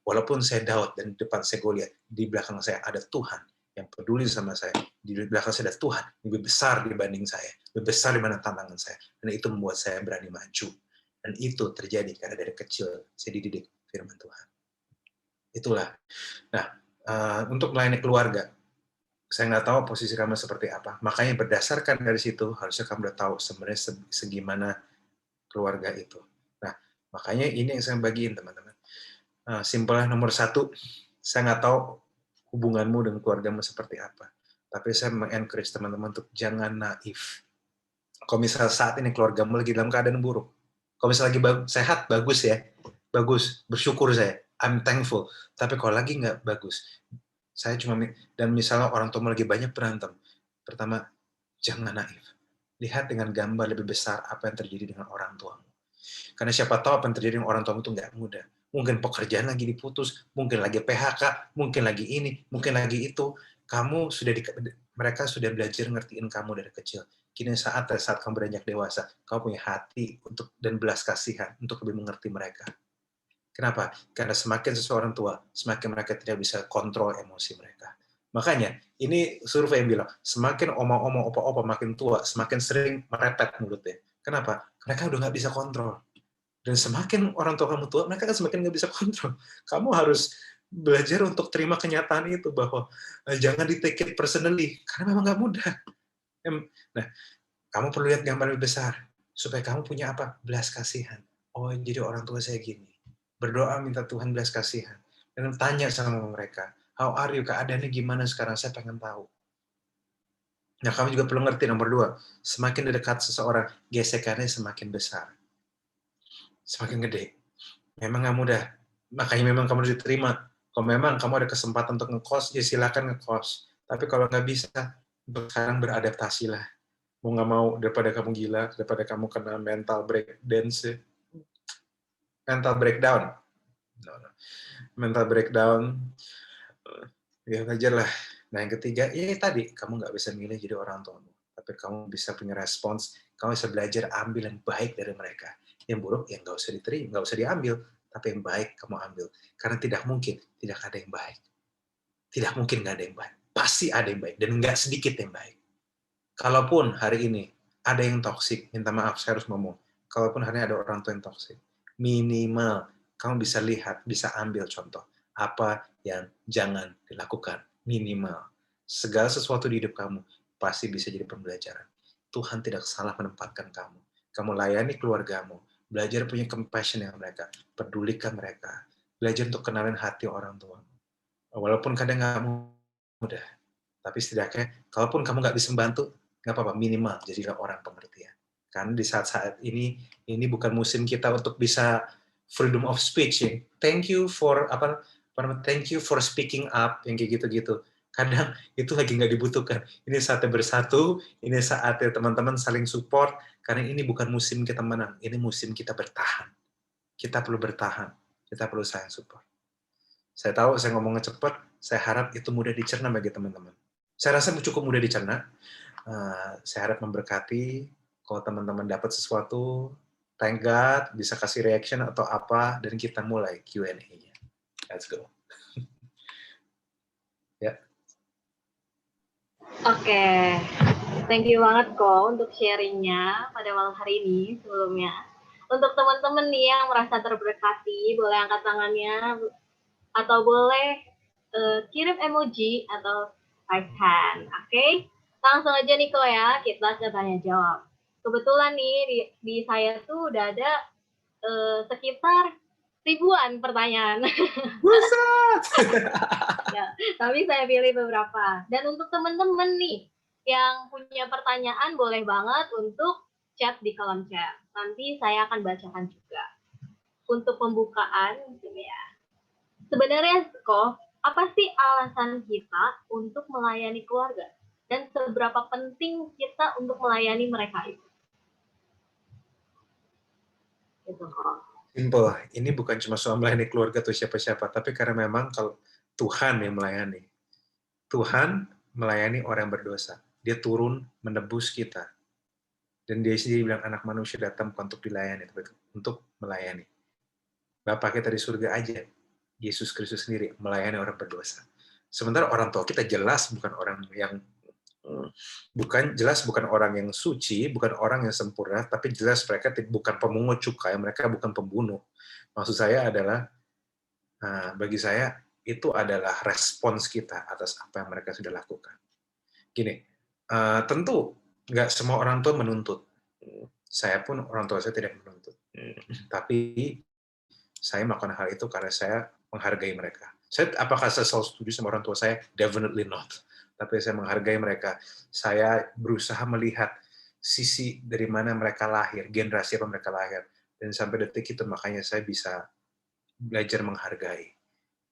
walaupun saya Daud dan di depan saya Goliat, di belakang saya ada Tuhan yang peduli sama saya. Di belakang saya ada Tuhan yang lebih besar dibanding saya, lebih besar dibanding tantangan saya. Dan itu membuat saya berani maju. Dan itu terjadi karena dari kecil saya dididik firman Tuhan. Itulah. Nah, untuk melayani keluarga, saya nggak tahu posisi kamu seperti apa. Makanya berdasarkan dari situ, harusnya kamu udah tahu sebenarnya segimana keluarga itu. Nah, makanya ini yang saya bagiin, teman-teman. Simpelnya nomor 1, saya nggak tahu hubunganmu dengan keluargamu seperti apa. Tapi saya mengencourage teman-teman untuk jangan naif. Kalau misalnya saat ini keluargamu lagi dalam keadaan buruk, kalau misalnya lagi sehat, bagus ya. Bagus, bersyukur saya. I'm thankful. Tapi kalau lagi nggak bagus, saya cuma, dan misalnya orang tua lagi banyak berantem, pertama, jangan naif. Lihat dengan gambar lebih besar apa yang terjadi dengan orang tuamu. Karena siapa tahu apa yang terjadi dengan orang tuamu itu nggak mudah. Mungkin pekerjaan lagi diputus, mungkin lagi PHK, mungkin lagi ini, mungkin lagi itu. Mereka sudah belajar ngertiin kamu dari kecil. Kini saat kamu beranjak dewasa, kamu punya hati dan belas kasihan untuk lebih mengerti mereka. Kenapa? Karena semakin seseorang tua, semakin mereka tidak bisa kontrol emosi mereka. Makanya, ini survei yang bilang, semakin oma-oma, opa-opa makin tua, semakin sering merepet mulutnya. Kenapa? Mereka udah nggak bisa kontrol. Dan semakin orang tua kamu tua, mereka kan semakin nggak bisa kontrol. Kamu harus belajar untuk terima kenyataan itu, bahwa jangan di-take it personally, karena memang nggak mudah. Nah, kamu perlu lihat gambar lebih besar, supaya kamu punya apa? Belas kasihan. Oh, jadi orang tua saya gini. Berdoa minta Tuhan belas kasihan. Dan tanya sama mereka, how are you? Keadaannya gimana sekarang? Saya pengen tahu. Nah, kamu juga perlu ngerti nomor 2, semakin dekat seseorang, gesekannya semakin besar. Semakin gede. Memang nggak mudah. Makanya memang kamu harus diterima. Kalau memang kamu ada kesempatan untuk ngekos, ya silakan ngekos. Tapi kalau nggak bisa, sekarang beradaptasilah. Mau nggak mau, daripada kamu gila, daripada kamu kena mental breakdown. Mental breakdown, ya ngajar lah. Nah, yang ketiga, ya tadi, kamu nggak bisa milih jadi orang tuamu. Tapi kamu bisa punya respons, kamu bisa belajar ambil yang baik dari mereka. Yang buruk, ya nggak usah diterima, nggak usah diambil. Tapi yang baik, kamu ambil. Karena tidak mungkin tidak ada yang baik. Tidak mungkin nggak ada yang baik. pasti ada yang baik, dan nggak sedikit yang baik. Kalaupun hari ini ada yang toksik, minta maaf, saya harus ngomong. Kalaupun hari ini ada orang tua yang toksik, minimal kamu bisa lihat, bisa ambil contoh apa yang jangan dilakukan. Minimal. Segala sesuatu di hidup kamu pasti bisa jadi pembelajaran. Tuhan tidak salah menempatkan kamu. Kamu layani keluargamu, belajar punya compassion dengan mereka, pedulikan mereka, belajar untuk kenalin hati orang tua. Walaupun kadang nggak mudah, tapi setidaknya, kalaupun kamu nggak bisa membantu, nggak apa-apa, minimal jadilah orang pengertian. Karena di saat-saat ini bukan musim kita untuk bisa freedom of speech. Ya. Thank you for speaking up, yang kayak gitu-gitu. Kadang itu lagi nggak dibutuhkan. Ini saatnya bersatu, ini saatnya teman-teman saling support, karena ini bukan musim kita menang, ini musim kita bertahan. Kita perlu bertahan, kita perlu saling support. Saya tahu saya ngomongnya cepat, saya harap itu mudah dicerna bagi teman-teman. Saya rasa cukup mudah dicerna. Saya harap memberkati. Kalau teman-teman dapat sesuatu, thank God, bisa kasih reaction atau apa, dan kita mulai Q&A-nya. Let's go. Ya. Oke, thank you banget kok untuk sharingnya pada malam hari ini sebelumnya. Untuk teman-teman nih yang merasa terberkati, boleh angkat tangannya atau boleh kirim emoji atau raise hand, oke? Langsung aja nih kok ya, kita ke tanya jawab. Kebetulan nih di saya tuh udah ada sekitar ribuan pertanyaan. Buset! Ya, tapi saya pilih beberapa. Dan untuk teman-teman nih yang punya pertanyaan, boleh banget untuk chat di kolom chat. Nanti saya akan bacakan juga. Untuk pembukaan, ya. Sebenarnya kok, apa sih alasan kita untuk melayani keluarga? Dan seberapa penting kita untuk melayani mereka itu? Gitu kok. Simple. Ini bukan cuma soal melayani keluarga atau siapa-siapa, tapi karena memang kalau Tuhan yang melayani. Tuhan melayani orang yang berdosa. Dia turun menebus kita. Dan dia sendiri bilang anak manusia datang bukan untuk dilayani, tapi untuk melayani. Bapa kita di surga aja, Yesus Kristus sendiri melayani orang berdosa. Sementara orang tua kita jelas bukan orang yang bukan orang yang suci, bukan orang yang sempurna, tapi jelas mereka bukan pemungut cukai, mereka bukan pembunuh. Maksud saya adalah, bagi saya, itu adalah respons kita atas apa yang mereka sudah lakukan. Gini, tentu nggak semua orang tua menuntut. Saya pun, orang tua saya tidak menuntut. Tapi, saya melakukan hal itu karena saya menghargai mereka. Apakah saya selalu setuju sama orang tua saya? Definitely not. Tapi saya menghargai mereka. Saya berusaha melihat sisi dari mana mereka lahir, generasi apa mereka lahir. Dan sampai detik itu makanya saya bisa belajar menghargai.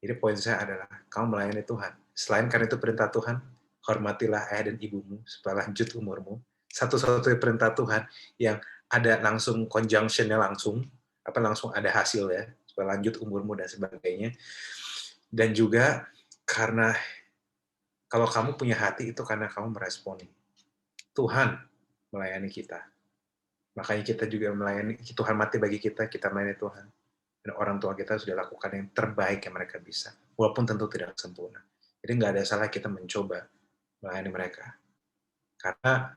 Jadi poin saya adalah, kamu melayani Tuhan. Selain karena itu perintah Tuhan, hormatilah ayah dan ibumu supaya lanjut umurmu. Satu-satunya perintah Tuhan yang ada langsung conjunction-nya langsung ada hasil ya, supaya lanjut umurmu dan sebagainya. Dan juga karena kalau kamu punya hati itu karena kamu meresponi. Tuhan melayani kita. Makanya kita juga melayani, Tuhan mati bagi kita, kita melayani Tuhan. Dan orang tua kita sudah lakukan yang terbaik yang mereka bisa. Walaupun tentu tidak sempurna. Jadi nggak ada salah kita mencoba melayani mereka. Karena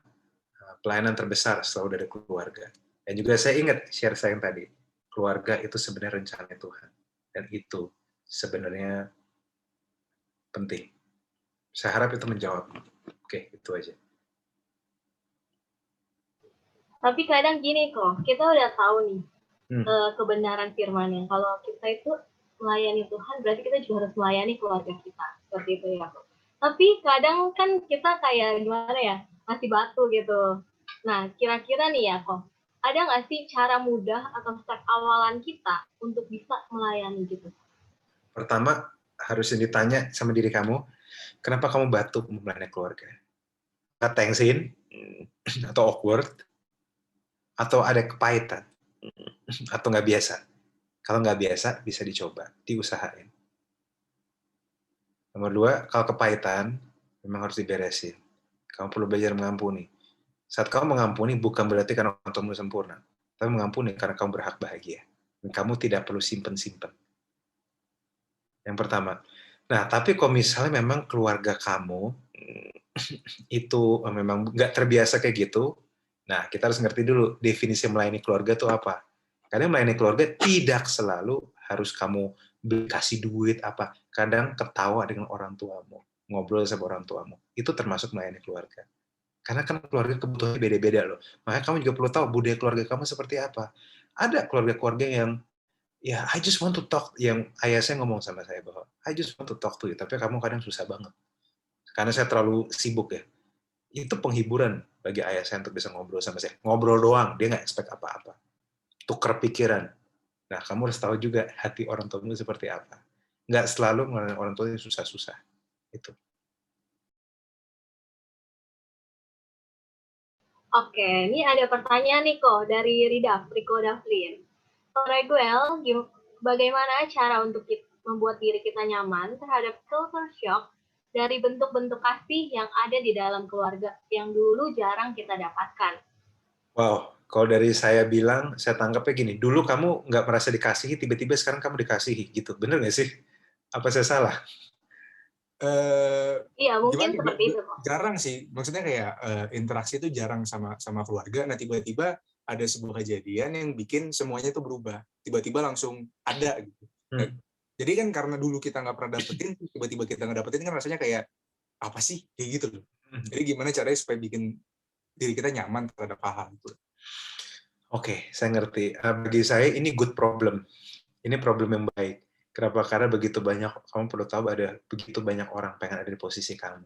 pelayanan terbesar selalu dari keluarga. Dan juga saya ingat share saya yang tadi, keluarga itu sebenarnya rencana Tuhan. Dan itu sebenarnya penting. Saya harap itu menjawab. Oke, itu aja. Tapi kadang gini kok, kita udah tahu nih kebenaran firman yang kalau kita itu melayani Tuhan, berarti kita juga harus melayani keluarga kita. Seperti itu ya kok. Tapi kadang kan kita kayak gimana ya, masih batu gitu. Nah, kira-kira nih ya kok, ada nggak sih cara mudah atau step awalan kita untuk bisa melayani gitu? Pertama, harus ditanya sama diri kamu, kenapa kamu batuk melayani keluarga? Tengsin, atau awkward, atau ada kepahitan, atau nggak biasa. Kalau nggak biasa, bisa dicoba, diusahain. Nomor 2, kalau kepahitan, memang harus diberesin. Kamu perlu belajar mengampuni. Saat kamu mengampuni, bukan berarti karena orang tuamu sempurna, tapi mengampuni karena kamu berhak bahagia. Dan kamu tidak perlu simpen-simpen. Yang pertama. Nah, tapi kalau misalnya memang keluarga kamu itu memang nggak terbiasa kayak gitu, nah kita harus ngerti dulu definisi melayani keluarga itu apa. Karena melayani keluarga tidak selalu harus kamu kasih duit apa. Kadang ketawa dengan orang tuamu, ngobrol sama orang tuamu, itu termasuk melayani keluarga. Karena kan keluarga kebutuhannya beda-beda loh. Makanya kamu juga perlu tahu budaya keluarga kamu seperti apa. Ada keluarga-keluarga yang ya I just want to talk, yang ayah saya ngomong sama saya bahwa I just want to talk to you, tapi kamu kadang susah banget. Karena saya terlalu sibuk ya. Itu penghiburan bagi ayah saya untuk bisa ngobrol sama saya. Ngobrol doang, dia nggak expect apa-apa. Tukar pikiran. Nah, kamu harus tahu juga hati orang tuamu seperti apa. Nggak selalu mengenai orang tua yang susah-susah. Itu. Oke, ini ada pertanyaan nih kok dari Riko Davlin. Reguel, bagaimana cara untuk membuat diri kita nyaman terhadap culture shock dari bentuk-bentuk kasih yang ada di dalam keluarga yang dulu jarang kita dapatkan? Wow, kalau dari saya bilang, saya tangkapnya gini, dulu kamu nggak merasa dikasihi, tiba-tiba sekarang kamu dikasihi, gitu. Bener nggak sih? Apa saya salah? Iya, mungkin Gimana? seperti itu kok. Jarang sih. Maksudnya kayak interaksi itu jarang sama keluarga. Nah tiba-tiba ada sebuah kejadian yang bikin semuanya itu berubah. Tiba-tiba langsung ada gitu. Nah, jadi kan karena dulu kita nggak pernah dapetin, tiba-tiba kita nggak dapetin kan rasanya kayak apa sih kayak gitu loh. Jadi gimana caranya supaya bikin diri kita nyaman terhadap hal itu? Oke, saya ngerti. Bagi saya ini good problem. Ini problem yang baik. Kenapa? Karena begitu banyak, kamu perlu tahu ada begitu banyak orang pengen ada di posisi kamu.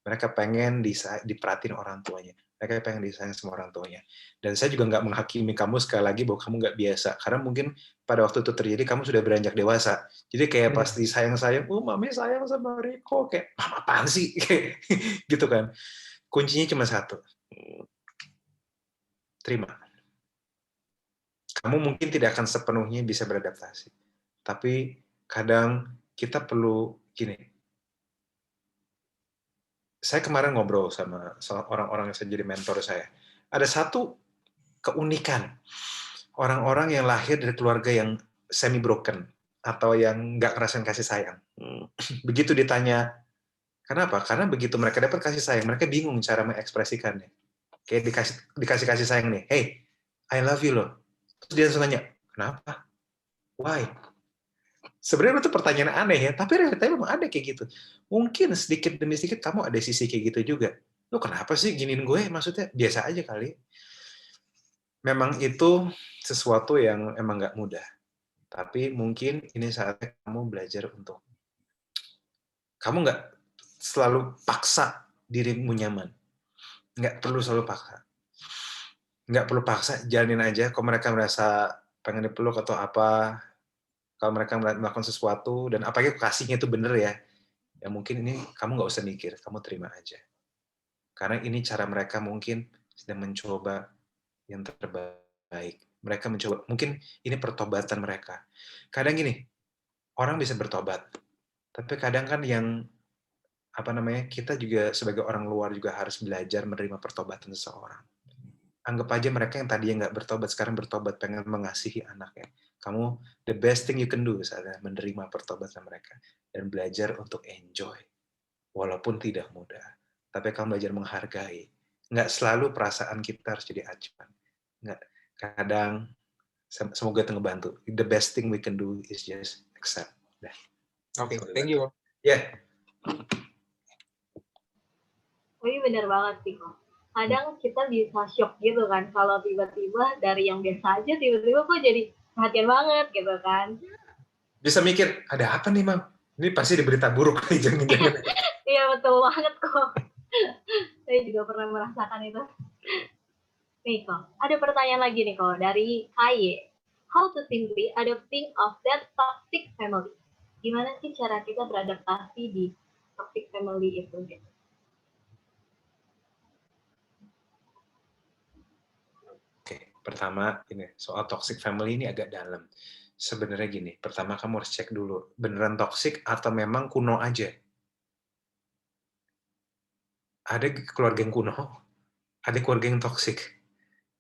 Mereka pengen diperhatiin orang tuanya. Mereka pengen disayang sama orang tuanya. Dan saya juga nggak menghakimi kamu sekali lagi bahwa kamu nggak biasa. Karena mungkin pada waktu itu terjadi, kamu sudah beranjak dewasa. Jadi kayak pas disayang-sayang, mami sayang sama Riko. Kayak, mama apaan sih? Gitu kan. Kuncinya cuma satu. Terima. Kamu mungkin tidak akan sepenuhnya bisa beradaptasi. Tapi kadang kita perlu gini. Saya kemarin ngobrol sama orang-orang yang jadi mentor saya. Ada satu keunikan orang-orang yang lahir dari keluarga yang semi broken atau yang nggak ngerasain kasih sayang. Begitu ditanya, kenapa? Karena begitu mereka dapat kasih sayang, mereka bingung cara mengekspresikannya. Kayak dikasih kasih sayang nih, hey, I love you loh. Terus dia langsung nanya, kenapa? Why? Sebenarnya itu pertanyaan aneh ya, tapi realitanya memang ada kayak gitu. Mungkin sedikit demi sedikit kamu ada sisi kayak gitu juga. Lu kenapa sih giniin gue? Maksudnya biasa aja kali. Memang itu sesuatu yang emang nggak mudah. Tapi mungkin ini saatnya kamu belajar untuk kamu nggak selalu paksa dirimu nyaman. Nggak perlu selalu paksa. Nggak perlu paksa, jalanin aja. Kalau mereka merasa pengen dipeluk atau apa, kalau mereka melakukan sesuatu, dan apalagi kasihnya itu bener ya mungkin ini kamu nggak usah mikir, kamu terima aja. Karena ini cara mereka mungkin sedang mencoba yang terbaik. Mereka mencoba, mungkin ini pertobatan mereka. Kadang gini, orang bisa bertobat, tapi kadang kan yang kita juga sebagai orang luar juga harus belajar menerima pertobatan seseorang. Anggap aja mereka yang tadi nggak bertobat, sekarang bertobat, pengen mengasihi anaknya. Kamu, the best thing you can do adalah menerima pertobatan mereka dan belajar untuk enjoy. Walaupun tidak mudah, tapi kamu belajar menghargai. Nggak selalu perasaan kita harus jadi acuan. Nggak, kadang, semoga itu ngebantu. The best thing we can do is just accept. Oke, thank you. Yeah. Ini benar banget sih kok. Kadang kita bisa shock gitu kan, kalau tiba-tiba dari yang biasa aja, tiba-tiba kok jadi perhatian banget gitu kan. Bisa mikir, ada apa nih, Mam? Ini pasti diberita buruk nih, jangan-jangan. Iya, betul banget kok. Saya juga pernah merasakan itu. Nih kok, ada pertanyaan lagi nih kok dari KY. How to simply adopting of that toxic family? Gimana sih cara kita beradaptasi di toxic family itu? Oke, pertama ini soal toxic family ini agak dalam. Sebenarnya gini, pertama kamu harus cek dulu, beneran toxic atau memang kuno aja? Ada keluarga yang kuno, ada keluarga yang toxic.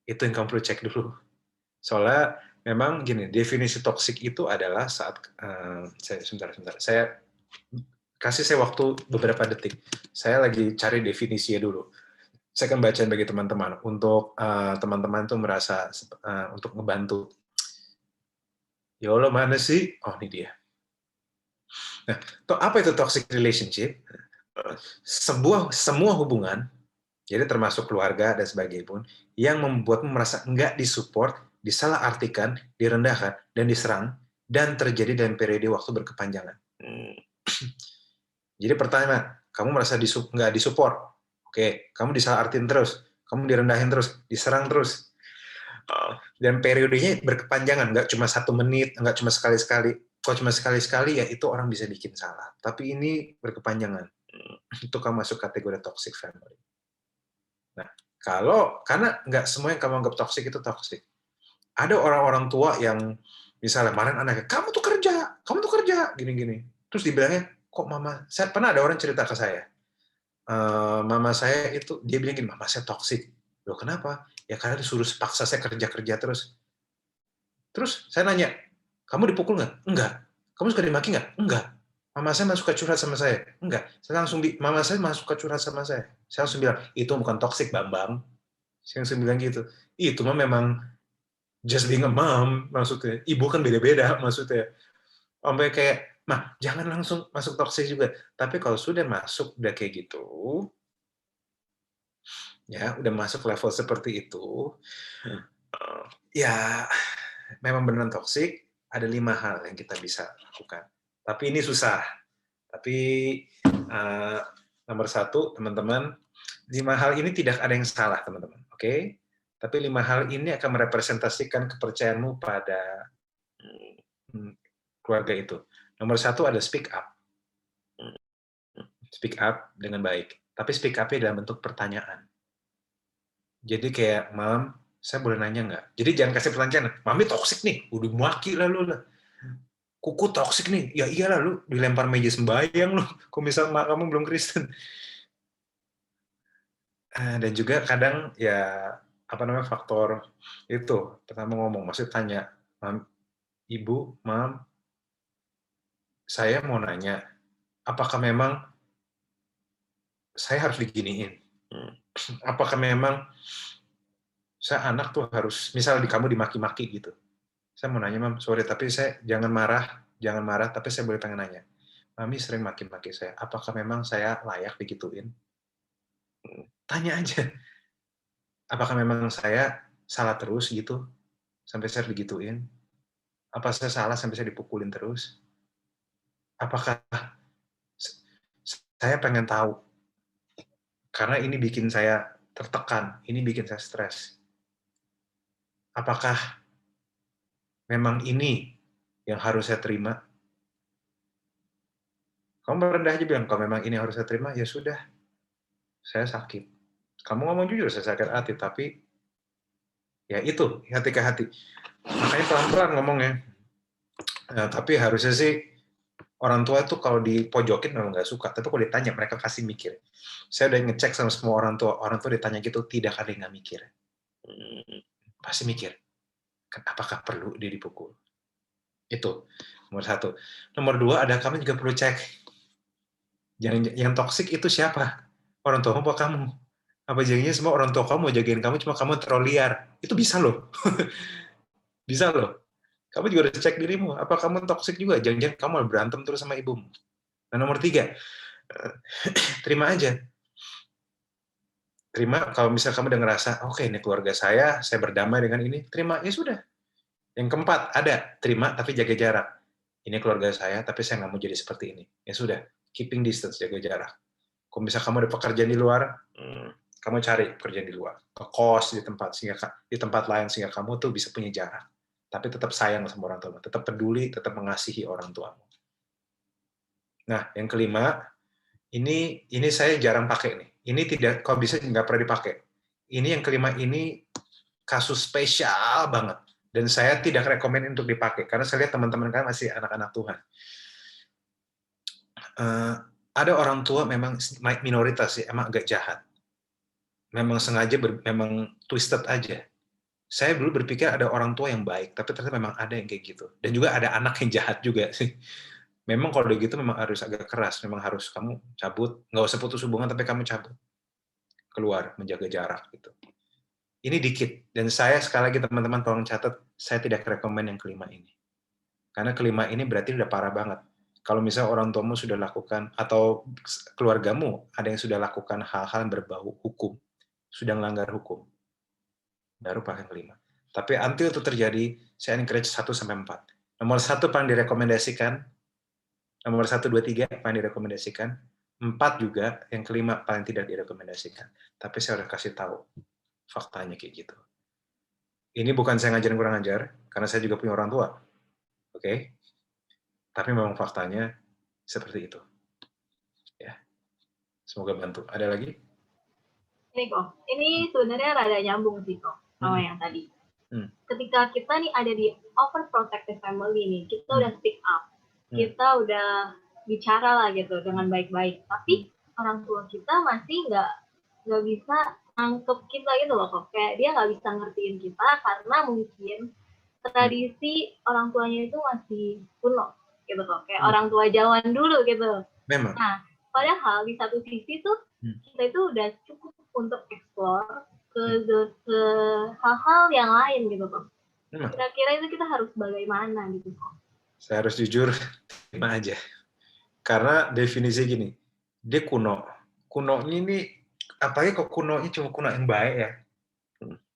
Itu yang kamu perlu cek dulu. Soalnya memang gini, definisi toxic itu adalah saat sebentar. Saya kasih saya waktu beberapa detik. Saya lagi cari definisinya dulu. Saya akan bacain bagi teman-teman untuk teman-teman tuh merasa untuk ngebantu. Ya Allah, mana sih? Oh, ini dia. Nah, apa itu toxic relationship? Semua hubungan, jadi termasuk keluarga dan sebagainya pun, yang membuatmu merasa enggak disupport, disalahartikan, direndahkan, dan diserang, dan terjadi dalam periode waktu berkepanjangan. Jadi pertanyaan, kamu merasa nggak disupport, oke, kamu disalahartin terus, kamu direndahin terus, diserang terus, dan periodenya berkepanjangan, nggak cuma 1 menit, nggak cuma sekali-sekali. Kalau cuma sekali-sekali ya itu orang bisa bikin salah, tapi ini berkepanjangan, itu kamu masuk kategori toxic family. Nah, karena nggak semua yang kamu anggap toxic itu toxic. Ada orang-orang tua yang misalnya kemarin anaknya, kamu tuh kerja, gini-gini. Terus dibilangnya, kok mama, pernah ada orang cerita ke saya, mama saya itu, dia bilang gini, mama saya toxic. Loh kenapa? Ya karena disuruh paksa saya kerja-kerja terus. Terus saya nanya, kamu dipukul nggak? Enggak. Kamu suka dimaki nggak? Enggak. Mama saya masuk ke curhat sama saya? Enggak. Mama saya masuk ke curhat sama saya. Saya langsung bilang, itu bukan toxic, Bambang. Saya langsung bilang gitu. Itu mah memang just being a mom, maksudnya. Ibu kan beda-beda, maksudnya. Sampai kayak, mah, jangan langsung masuk toxic juga. Tapi kalau sudah masuk, udah kayak gitu, ya, udah masuk level seperti itu, ya, memang beneran toxic, ada 5 hal yang kita bisa lakukan. Tapi ini susah. Tapi nomor 1, teman-teman, 5 hal ini tidak ada yang salah, teman-teman. Oke? Tapi 5 hal ini akan merepresentasikan kepercayaanmu pada keluarga itu. Nomor 1 ada speak up. Speak up dengan baik. Tapi speak up-nya dalam bentuk pertanyaan. Jadi kayak, Mam, saya boleh nanya nggak? Jadi jangan kasih pertanyaan, Mami toksik nih, udah maki lah lu lah. Kuku toksik nih, ya iyalah lu dilempar meja sembahyang lu, kok misal kamu belum Kristen. Dan juga kadang ya faktor itu pertama ngomong, maksud tanya, Ibu, Mam, saya mau nanya, apakah memang saya harus diginiin? Apakah memang saya anak tuh harus, misal kamu dimaki-maki gitu, saya mau nanya, Mam, sorry, tapi saya jangan marah, tapi saya boleh pengen nanya. Mami sering maki-maki saya, apakah memang saya layak digituin? Tanya aja. Apakah memang saya salah terus gitu, sampai saya digituin? Apa saya salah sampai saya dipukulin terus? Apakah saya pengen tahu, karena ini bikin saya tertekan, ini bikin saya stres. Apakah memang ini yang harus saya terima? Kamu merendah aja bilang, kalau memang ini harus saya terima, ya sudah, saya sakit. Kamu ngomong jujur, saya sakit hati, tapi ya itu, hati ke hati. Makanya pelan-pelan ngomongnya. Nah, tapi harusnya sih, orang tua itu kalau dipojokin memang nggak suka, tapi kalau ditanya, mereka pasti mikir. Saya udah ngecek sama semua orang tua ditanya gitu, tidak ada yang nggak mikir. Pasti mikir, apakah perlu dia dipukul? Itu, nomor 1. Nomor 2, ada kamu juga perlu cek, yang toksik itu siapa? Orang tua apa kamu? Apa jadinya semua orang tua kamu jagain kamu, cuma kamu terlalu liar? Itu bisa loh. Bisa loh. Kamu juga harus cek dirimu, apa kamu toksik juga? Jangan-jangan kamu berantem terus sama ibumu. Nah, nomor 3, terima aja. Terima kalau misal kamu udah ngerasa, oke, ini keluarga saya berdamai dengan ini, terima, ya sudah. Yang keempat, ada, terima tapi jaga jarak. Ini keluarga saya, tapi saya nggak mau jadi seperti ini. Ya sudah, keeping distance, jaga jarak. Kalau misal kamu ada pekerjaan di luar, kamu cari pekerjaan di luar, ke kos di tempat lain sehingga kamu tuh bisa punya jarak. Tapi tetap sayang sama orang tua, tetap peduli, tetap mengasihi orang tuamu. Nah, yang kelima, ini saya jarang pakai nih. Ini tidak, kalau bisa nggak pernah dipakai. Ini yang kelima ini kasus spesial banget. Dan saya tidak rekomen untuk dipakai, karena saya lihat teman-teman kalian masih anak-anak Tuhan. Ada orang tua memang minoritas sih, emang agak jahat. Memang sengaja, memang twisted aja. Saya dulu berpikir ada orang tua yang baik, tapi ternyata memang ada yang kayak gitu. Dan juga ada anak yang jahat juga sih. Memang kalau udah gitu memang harus agak keras, memang harus kamu cabut, nggak usah putus hubungan tapi kamu cabut, keluar, menjaga jarak gitu. Ini dikit, dan saya sekali lagi teman-teman tolong catat, saya tidak rekomen yang kelima ini. Karena kelima ini berarti udah parah banget. Kalau misalnya orang tuamu sudah lakukan, atau keluargamu ada yang sudah lakukan hal-hal yang berbau hukum, sudah melanggar hukum, baru pakai yang kelima. Tapi until itu terjadi, saya encourage 1-4. Nomor 1 paling direkomendasikan, nomor 1, 2, 3 paling direkomendasikan, 4 juga, yang kelima paling tidak direkomendasikan. Tapi saya udah kasih tahu faktanya kayak gitu. Ini bukan saya ngajarin kurang ajar, karena saya juga punya orang tua. Oke? Tapi memang faktanya seperti itu. Ya. Semoga bantu. Ada lagi? Ini kok, ini sebenarnya rada nyambung sih kok sama yang tadi. Ketika kita nih ada di overprotective family nih, kita udah speak up, kita udah bicara lah gitu dengan baik-baik, tapi orang tua kita masih nggak bisa nangkep kita gitu loh kok, kayak dia nggak bisa ngertiin kita karena mungkin tradisi orang tuanya itu masih kuno gitu kok, kayak orang tua zaman dulu gitu. Memang. Nah, padahal di satu sisi tuh kita itu udah cukup untuk explore ke hal-hal yang lain gitu kok. Kira-kira itu kita harus bagaimana gitu kok? Saya harus jujur, terima aja. Karena definisi gini, dia kuno. Kunonya ini, apalagi kok kunonya cuma kuno yang baik ya.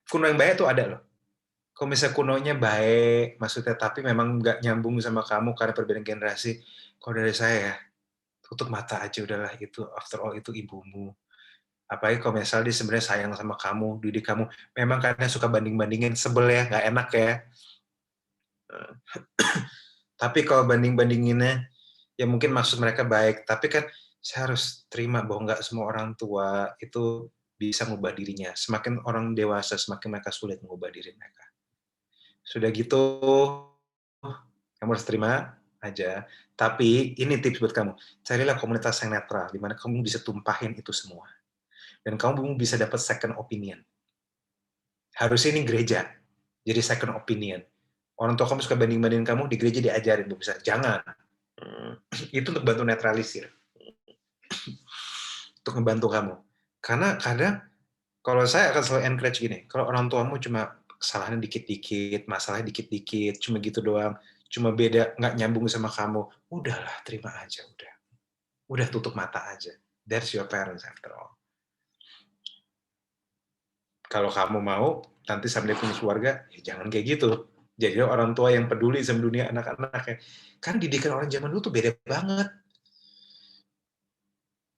Kuno yang baik tuh ada loh. Kalau misalnya kunonya baik, maksudnya tapi memang nggak nyambung sama kamu karena perbedaan generasi, kalau dari saya ya, tutup mata aja udahlah, itu after all itu ibumu. Apalagi kalau misalnya dia sebenarnya sayang sama kamu, didik kamu, memang karena suka banding-bandingin, sebel ya, nggak enak ya. Tapi kalau banding-bandinginnya, ya mungkin maksud mereka baik, tapi kan saya harus terima bahwa nggak semua orang tua itu bisa mengubah dirinya. Semakin orang dewasa, semakin mereka sulit mengubah diri mereka. Sudah gitu, kamu harus terima aja. Tapi ini tips buat kamu, carilah komunitas yang netral, di mana kamu bisa tumpahin itu semua. Dan kamu bisa dapat second opinion. Harusnya ini gereja, jadi second opinion. Orang tua kamu suka banding-bandingin kamu, di gereja diajarin, bisa. Jangan. Itu untuk bantu netralisir. Untuk membantu kamu. Karena kadang, kalau saya akan selalu encourage gini, kalau orang tuamu cuma kesalahannya dikit-dikit, masalahnya dikit-dikit, cuma gitu doang, cuma beda, nggak nyambung sama kamu, udahlah, terima aja, udah. Udah tutup mata aja. That's your parents after all. Kalau kamu mau, nanti sampai punya keluarga, ya jangan kayak gitu. Jadi orang tua yang peduli sama dunia anak-anaknya. Kan didikan orang zaman dulu tuh beda banget.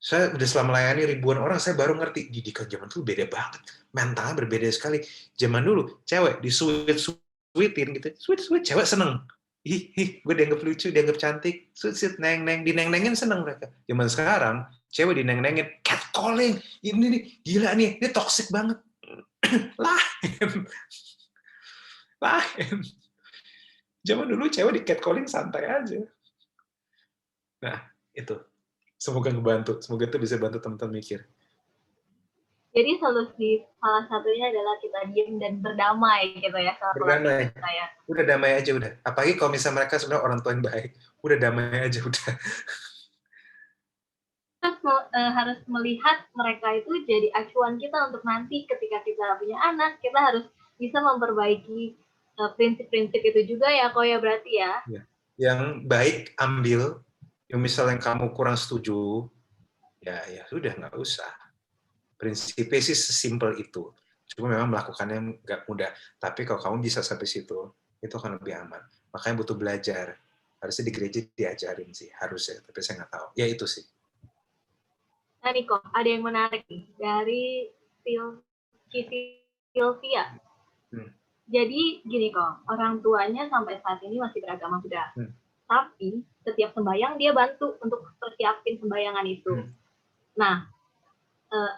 Saya udah selama melayani ribuan orang, saya baru ngerti, didikan zaman dulu beda banget. Mentalnya berbeda sekali. Zaman dulu, cewek disuit-suitin gitu. Sweet-sweet, cewek seneng. Ih, gue dianggap lucu, dianggap cantik. Sweet-sweet, neng-neng. Dineng-nengin seneng mereka. Zaman sekarang, cewek dineng-nengin. Catcalling. Ini nih, gila nih. Ini toxic banget. Lain. Zaman dulu cewek di catcalling santai aja. Nah, itu. Semoga ngebantu. Semoga itu bisa bantu teman-teman mikir. Jadi solusi salah satunya adalah kita diam dan berdamai gitu ya. Berdamai. Udah damai aja udah. Apalagi kalau misalnya mereka sebenarnya orang tua yang baik. Udah damai aja udah. Harus melihat mereka itu jadi acuan kita untuk nanti ketika kita punya anak, kita harus bisa memperbaiki prinsip-prinsip itu juga ya, kok ya berarti ya. Yang baik ambil, yang misalnya kamu kurang setuju, ya sudah nggak usah. Prinsipnya sih sesimpel itu. Cuma memang melakukannya nggak mudah. Tapi kalau kamu bisa sampai situ, itu akan lebih aman. Makanya butuh belajar. Harusnya di gereja diajarin sih, harusnya. Tapi saya nggak tahu. Ya itu sih. Nah nih kok, ada yang menarik nih dari Sylvia. Jadi gini kok, orang tuanya sampai saat ini masih beragama Buddha. Tapi setiap sembahyang dia bantu untuk persiapin sembayangan itu. Nah,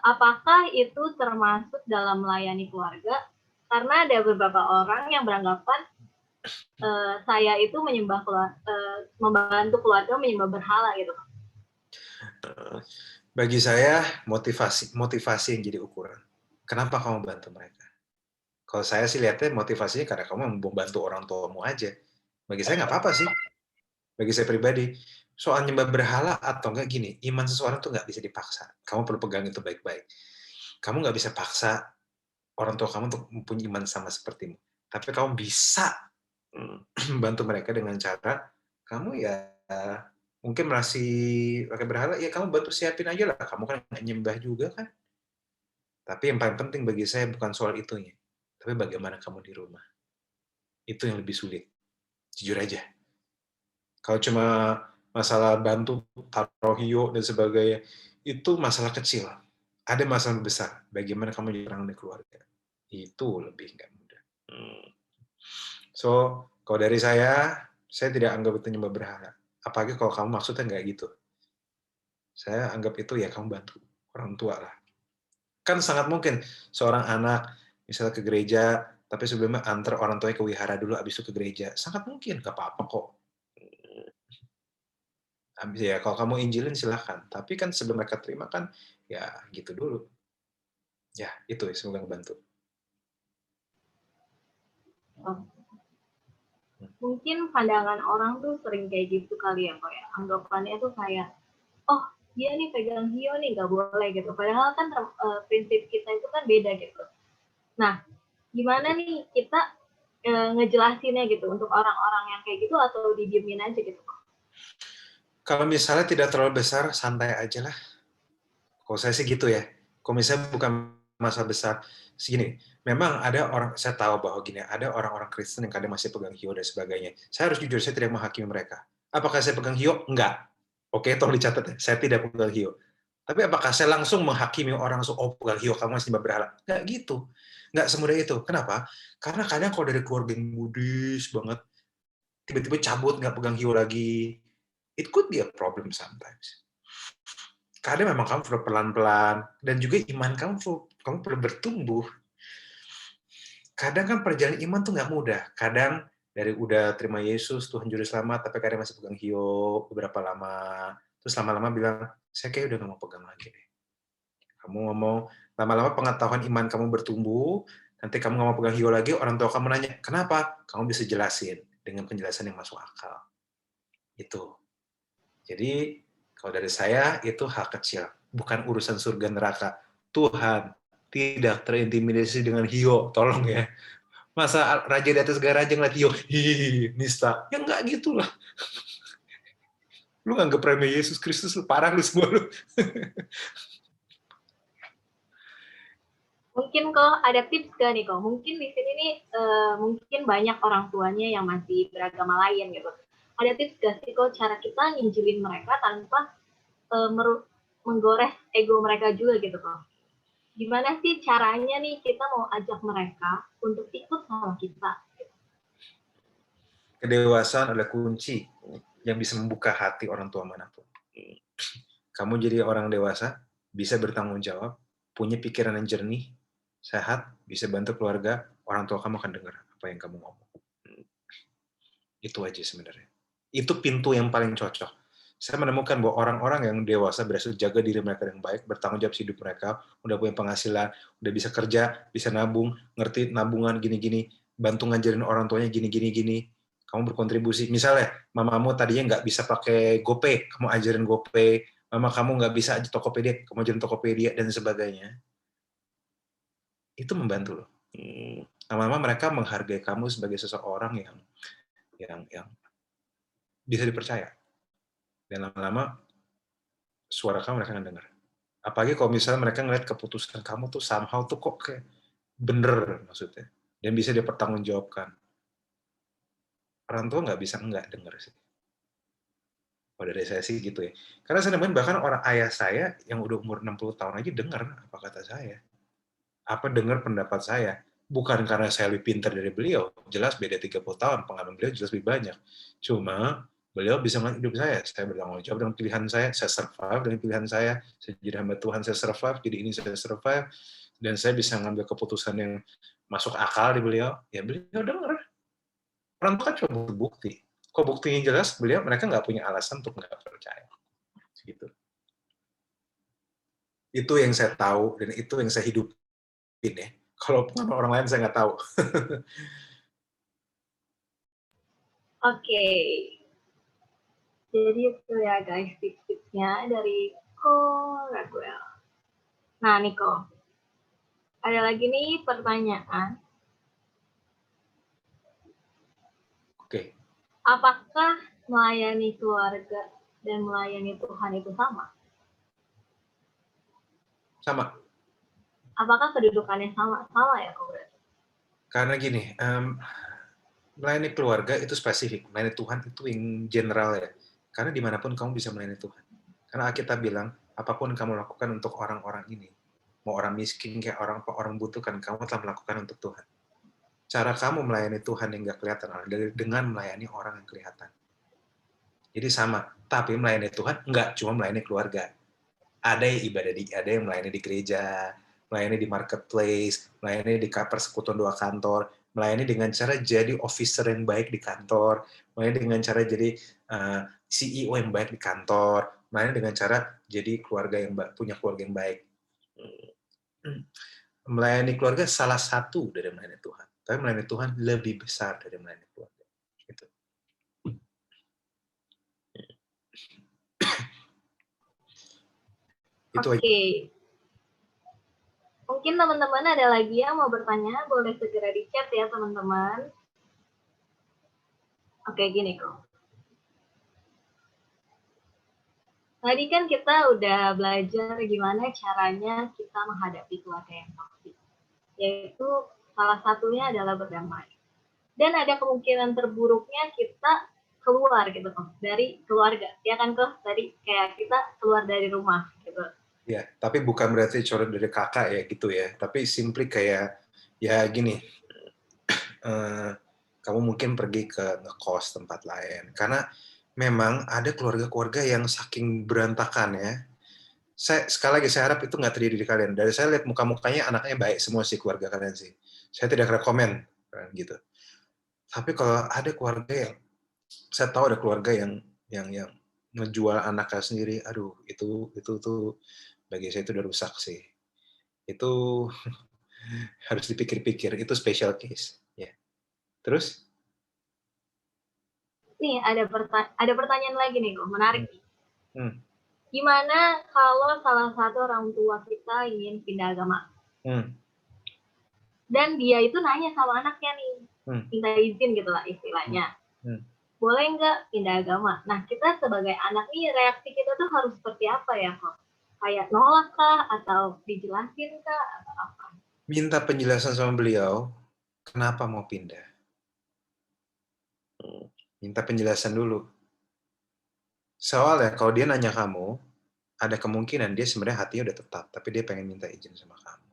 apakah itu termasuk dalam melayani keluarga? Karena ada beberapa orang yang beranggapan saya itu membantu keluarga menyembah berhala gitu. Bagi saya motivasi yang jadi ukuran. Kenapa kamu bantu mereka? Kalau saya sih lihatnya motivasinya karena kamu membantu orang tuamu aja. Bagi saya nggak apa-apa sih. bagi saya pribadi, soal nyembah berhala atau enggak gini, iman seseorang tuh nggak bisa dipaksa. Kamu perlu pegang itu baik-baik. Kamu nggak bisa paksa orang tua kamu untuk mempunyai iman sama sepertimu. Tapi kamu bisa membantu mereka dengan cara kamu ya mungkin masih pakai berhala, ya kamu bantu siapin aja lah. Kamu kan nggak nyembah juga kan. Tapi yang paling penting bagi saya bukan soal itunya, tapi bagaimana kamu di rumah. Itu yang lebih sulit. Jujur aja. Kalau cuma masalah bantu taruh hiyo dan sebagainya, itu masalah kecil. Ada masalah besar. Bagaimana kamu jadi orang di keluarga. Itu lebih nggak mudah. So, kalau dari saya tidak anggap itu nyembah berhala. Apalagi kalau kamu maksudnya nggak gitu. Saya anggap itu ya kamu bantu orang tua lah. Kan sangat mungkin seorang anak misalnya ke gereja, tapi sebelumnya antar orang tuanya ke wihara dulu, habis itu ke gereja. Sangat mungkin, nggak apa-apa kok. Habis ya, kalau kamu injilin silahkan. Tapi kan sebelum mereka terima kan, ya gitu dulu. Ya, itu ya, semoga ngebantu. Mungkin pandangan orang tuh sering kayak gitu kali ya, Kak ya. Anggapannya tuh kayak, oh dia nih pegang hiyo nih, nggak boleh gitu. Padahal kan prinsip kita itu kan beda gitu. Nah, gimana nih kita ngejelasinnya gitu untuk orang-orang yang kayak gitu atau didiemin aja gitu? Kalau misalnya tidak terlalu besar, santai aja lah. Kalau saya sih gitu ya. Kalau misalnya bukan masalah besar, segini. Memang ada orang, saya tahu bahwa gini, ada orang-orang Kristen yang kadang masih pegang hiyo dan sebagainya. Saya harus jujur, saya tidak menghakimi mereka. Apakah saya pegang hiyo? Enggak. Oke, tolong dicatat ya. Saya tidak pegang hiyo. Tapi apakah saya langsung menghakimi orang langsung, oh pegang hiyo, kamu masih nyembah berhala? Enggak gitu. Enggak semudah itu. Kenapa? Karena kadang kalau dari keluarga yang Buddhis banget, tiba-tiba cabut, nggak pegang hiyo lagi, it could be a problem sometimes. Kadang memang kamu perlu pelan-pelan, dan juga iman kamu perlu bertumbuh. Kadang kan perjalanan iman tuh nggak mudah. Kadang dari udah terima Yesus, Tuhan Juru Selamat, tapi kadang masih pegang hiyo beberapa lama. Terus lama-lama bilang, saya kayak udah nggak mau pegang lagi deh. Kamu ngomong, lama-lama pengetahuan iman kamu bertumbuh, nanti kamu nggak mau pegang hiyo lagi, orang tua kamu nanya, kenapa? Kamu bisa jelasin dengan penjelasan yang masuk akal. Itu. Jadi, kalau dari saya, itu hal kecil. Bukan urusan surga neraka. Tuhan tidak terintimidasi dengan hiyo. Tolong ya. Masa raja di atas segala raja ngeliat hiyo, hihihi, nista. Ya enggak gitu lah. Lu nganggep remeh Yesus Kristus, lu parah lu semua lu. Mungkin kok ada tips gak nih kok? Mungkin di sini nih mungkin banyak orang tuanya yang masih beragama lain gitu. Ada tips gak sih kok cara kita nginjilin mereka tanpa menggores ego mereka juga gitu kok? Gimana sih caranya nih kita mau ajak mereka untuk ikut sama kita? Kedewasaan adalah kunci yang bisa membuka hati orang tua manapun. Kamu jadi orang dewasa, bisa bertanggung jawab, punya pikiran yang jernih, sehat, bisa bantu keluarga, orang tua kamu akan dengar apa yang kamu ngomong. Itu aja sebenarnya. Itu pintu yang paling cocok. Saya menemukan bahwa orang-orang yang dewasa berhasil jaga diri mereka dengan baik, bertanggung jawab hidup mereka, udah punya penghasilan, udah bisa kerja, bisa nabung, ngerti nabungan gini-gini, bantu ngajarin orang tuanya gini-gini, kamu berkontribusi. Misalnya, mamamu tadinya nggak bisa pakai GoPay, kamu ajarin GoPay, mama kamu nggak bisa aja Tokopedia, kamu ajarin Tokopedia, dan sebagainya. Itu membantu loh. Lama-lama mereka menghargai kamu sebagai seseorang yang bisa dipercaya. Dan lama-lama suara kamu mereka akan dengar. Apalagi kalau misalnya mereka ngeliat keputusan kamu tuh somehow tuh kok kayak bener maksudnya. Dan bisa dipertanggungjawabkan. Orang tua nggak bisa nggak denger sih. Kalau dari saya sih gitu ya. Karena saya nemuin bahkan orang ayah saya yang udah umur 60 tahun aja dengar apa kata saya. Apa dengar pendapat saya. Bukan karena saya lebih pintar dari beliau. Jelas beda 30 tahun. Pengalaman beliau jelas lebih banyak. Cuma beliau bisa melihat hidup saya bertanggung jawab dengan pilihan saya survive dengan pilihan saya jadi hamba Tuhan, saya survive, jadi ini saya survive, dan saya bisa ngambil keputusan yang masuk akal di beliau, ya beliau dengar. Orang tua kan cuma bukti. Kok buktinya jelas, mereka nggak punya alasan untuk nggak percaya. Gitu. Itu yang saya tahu, dan itu yang saya hidupin ya. Kalau sama orang lain saya nggak tahu. Oke. Jadi itu ya guys tips-tipsnya dari Ko Raguel. Nah Niko, ada lagi nih pertanyaan. Oke, Apakah melayani keluarga dan melayani Tuhan itu sama? sama. Apakah kedudukannya sama? Sama ya kok berarti? Karena gini, melayani keluarga itu spesifik, melayani Tuhan itu yang general ya. Karena dimanapun kamu bisa melayani Tuhan. Karena Alkitab bilang, apapun kamu lakukan untuk orang-orang ini, mau orang miskin kayak orang butuhkan, kamu telah melakukan untuk Tuhan. Cara kamu melayani Tuhan yang nggak kelihatan dengan melayani orang yang kelihatan. Jadi sama, tapi melayani Tuhan nggak cuma melayani keluarga. Ada yang ada yang melayani di gereja, melayani di marketplace, melayani di persekutuan doa kantor, melayani dengan cara jadi officer yang baik di kantor, melayani dengan cara jadi CEO yang baik di kantor, melayani dengan cara jadi keluarga yang punya keluarga yang baik. Melayani keluarga salah satu dari melayani Tuhan, tapi melayani Tuhan lebih besar dari melayani keluarga. Gitu. Oke. Mungkin teman-teman ada lagi yang mau bertanya, boleh segera di chat ya teman-teman. Oke, gini kok. Tadi kan kita udah belajar gimana caranya kita menghadapi keluarga yang toksik. Yaitu salah satunya adalah berdamai. Dan ada kemungkinan terburuknya kita keluar gitu kok dari keluarga. Ya kan kok tadi kayak kita keluar dari rumah gitu. Ya, tapi bukan berarti coret dari kakak ya gitu ya. Tapi simply kayak ya gini, kamu mungkin pergi ke ngekos tempat lain. Karena memang ada keluarga-keluarga yang saking berantakan ya. Sekali lagi saya harap itu nggak terjadi di kalian. Dari saya lihat muka-mukanya anaknya baik semua sih keluarga kalian sih. Saya tidak rekomen gitu. Tapi kalau ada keluarga yang saya tahu ada keluarga yang ngejual anaknya sendiri, aduh itu tuh bagi saya itu udah rusak sih. Itu harus dipikir-pikir, itu special case. Ya. Terus? Nih ada pertanyaan lagi nih kok, menarik. Hmm. Gimana kalau salah satu orang tua kita ingin pindah agama? Dan dia itu nanya sama anaknya nih, minta izin gitu lah istilahnya. Boleh nggak pindah agama? Nah, kita sebagai anak nih, reaksi kita tuh harus seperti apa ya kok? Kayak nolak kah? Atau dijelasin kah? Atau apa? Minta penjelasan sama beliau, kenapa mau pindah? Minta penjelasan dulu. Soalnya kalau dia nanya kamu, ada kemungkinan dia sebenarnya hatinya udah tetap, tapi dia pengen minta izin sama kamu.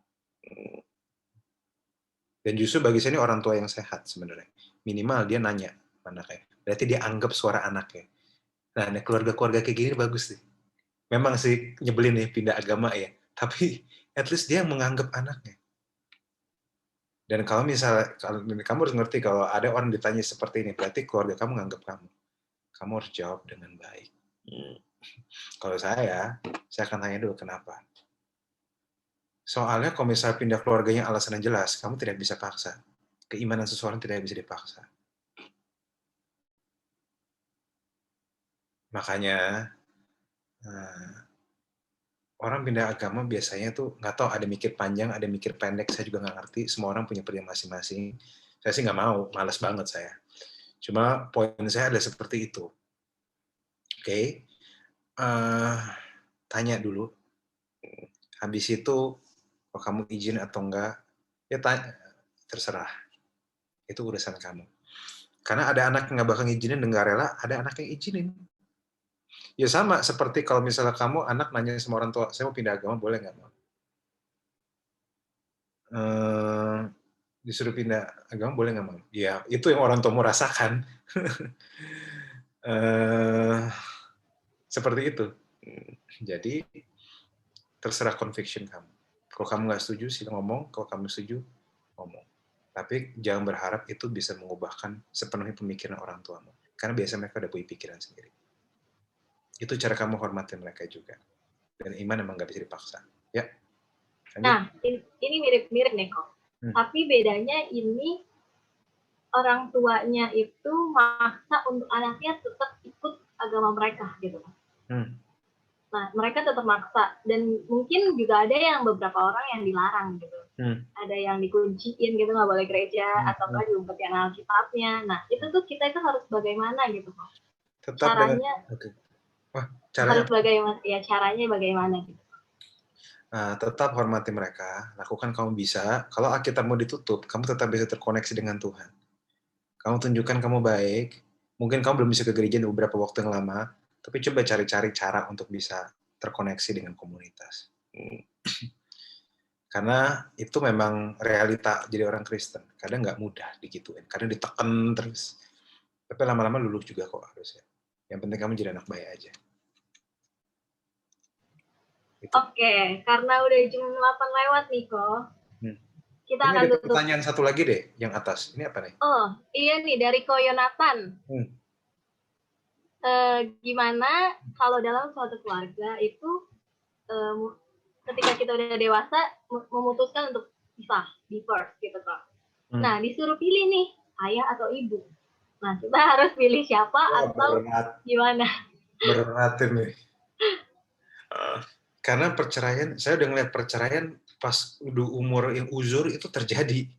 Dan justru bagi saya ini orang tua yang sehat sebenarnya. Minimal dia nanya anaknya. Berarti dia anggap suara anaknya. Nah, keluarga-keluarga kayak gini bagus sih. Memang sih nyebelin nih pindah agama ya. Tapi at least dia menganggap anaknya. Dan kalau misalnya, kamu harus ngerti kalau ada orang ditanya seperti ini, berarti keluarga kamu menganggap kamu. Kamu harus jawab dengan baik. Kalau saya akan tanya dulu kenapa. Soalnya kalau misalnya pindah keluarganya alasannya jelas, kamu tidak bisa paksa. Keimanan seseorang tidak bisa dipaksa. Makanya orang pindah agama biasanya tuh nggak tahu ada mikir panjang, ada mikir pendek. Saya juga nggak ngerti. Semua orang punya pilihan masing-masing. Saya sih nggak mau, malas banget saya. Cuma poin saya adalah seperti itu. Oke, tanya dulu. Habis itu, kalau kamu izin atau enggak, ya tanya, terserah. Itu urusan kamu. Karena ada anak yang nggak bakal ngizinin dan nggak rela, ada anak yang izinin. Ya sama, seperti kalau misalnya kamu anak nanya sama orang tua, saya mau pindah agama, boleh nggak? Disuruh pindah agama, boleh nggak? Ya, itu yang orang tua mau rasakan. Seperti itu. Jadi, terserah conviction kamu. Kalau kamu nggak setuju, silahkan ngomong. Kalau kamu setuju, ngomong. Tapi jangan berharap itu bisa mengubahkan sepenuhnya pemikiran orang tuamu. Karena biasanya mereka udah punya pikiran sendiri. Itu cara kamu hormati mereka juga. Dan iman emang nggak bisa dipaksa. Ya. Lanjut. Nah, ini mirip-mirip nih kok. Tapi bedanya ini orang tuanya itu maksa untuk anaknya tetap ikut agama mereka gitu. Hmm. Nah, mereka tetap maksa, dan mungkin juga ada yang beberapa orang yang dilarang gitu. Ada yang dikunciin gitu, nggak boleh gereja, atau nggak diumpetin Alkitabnya. Nah, itu tuh kita itu harus bagaimana gitu kok. Tetap Caranya, caranya harus bagaimana, ya caranya bagaimana gitu. Nah, tetap hormati mereka, lakukan kamu bisa. Kalau Alkitabmu ditutup, kamu tetap bisa terkoneksi dengan Tuhan. Kamu tunjukkan kamu baik, mungkin kamu belum bisa ke gereja beberapa waktu yang lama, tapi coba cari-cari cara untuk bisa terkoneksi dengan komunitas. Karena itu memang realita jadi orang Kristen. Kadang nggak mudah digituin, kadang ditekan terus. Tapi lama-lama luluh juga kok harusnya. Yang penting kamu jadi anak baik aja. Gitu. Oke, karena udah jam 8 lewat nih kok. Kita ini akan ada tutup. Pertanyaan satu lagi deh, yang atas. Ini apa nih? Oh, iya nih, dari Ko Yonatan. Gimana kalau dalam suatu keluarga itu ketika kita udah dewasa memutuskan untuk pisah, divorce gitu kok. Nah, disuruh pilih nih, ayah atau ibu. Nah, kita harus pilih siapa atau gimana? Berat ini. Karena perceraian, saya udah ngeliat perceraian pas udah umur yang uzur itu terjadi.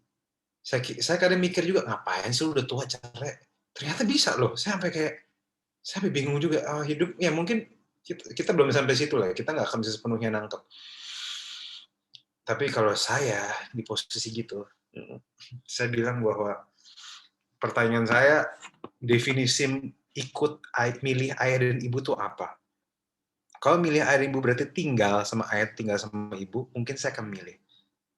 Saya kadang mikir juga, ngapain sih udah tua cerai? Ternyata bisa loh. Saya sampai bingung juga. Hidup, ya mungkin kita belum sampai situ lah. Kita nggak akan bisa sepenuhnya nangkep. Tapi kalau saya di posisi gitu, saya bilang bahwa pertanyaan saya, definisi milih ayah dan ibu tuh apa? Kalau milih ayah dan ibu berarti tinggal sama ayah, tinggal sama ibu, mungkin saya akan milih.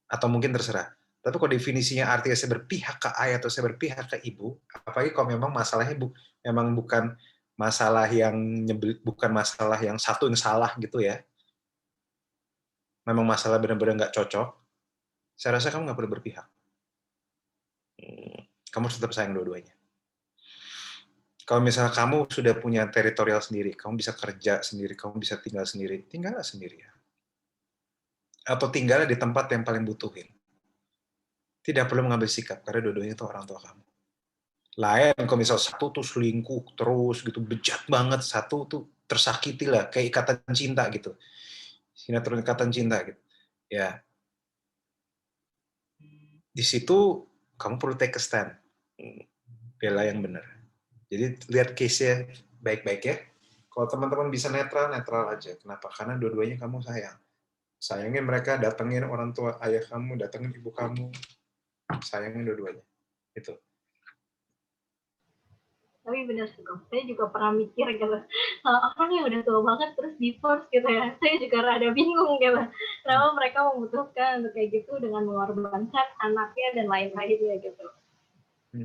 Atau mungkin terserah. Tapi kalau definisinya artinya saya berpihak ke ayah atau saya berpihak ke ibu, apalagi kalau memang masalahnya memang bukan masalah yang bukan masalah yang satu yang salah gitu ya. Memang masalah benar-benar nggak cocok, saya rasa kamu nggak perlu berpihak. Kamu tetap sayang dua-duanya. Kalau misalnya kamu sudah punya teritorial sendiri, kamu bisa kerja sendiri, kamu bisa tinggal sendiri, tinggallah sendiri ya. Atau tinggallah di tempat yang paling butuhin. Tidak perlu mengambil sikap, karena dua-duanya itu orang tua kamu. Lain kalau misal satu tuh selingkuh terus gitu, bejat banget, satu tuh tersakiti lah, kayak ikatan cinta gitu. Sinetron ikatan cinta gitu. Ya. Di situ kamu perlu take a stand. Bela yang benar. Jadi lihat case-nya baik-baik ya. Kalau teman-teman bisa netral, netral aja. Kenapa? Karena dua-duanya kamu sayang. Sayangin mereka, datengin orang tua ayah kamu, datengin ibu kamu. Sayangin dua-duanya. Itu. Tapi benar sih kok, saya juga pernah mikir gitu, kalau orang yang udah tua banget terus divorce gitu ya, saya juga rada bingung gitu, kenapa mereka memutuskan untuk kayak gitu dengan mengorbankan anaknya dan lain-lainnya gitu.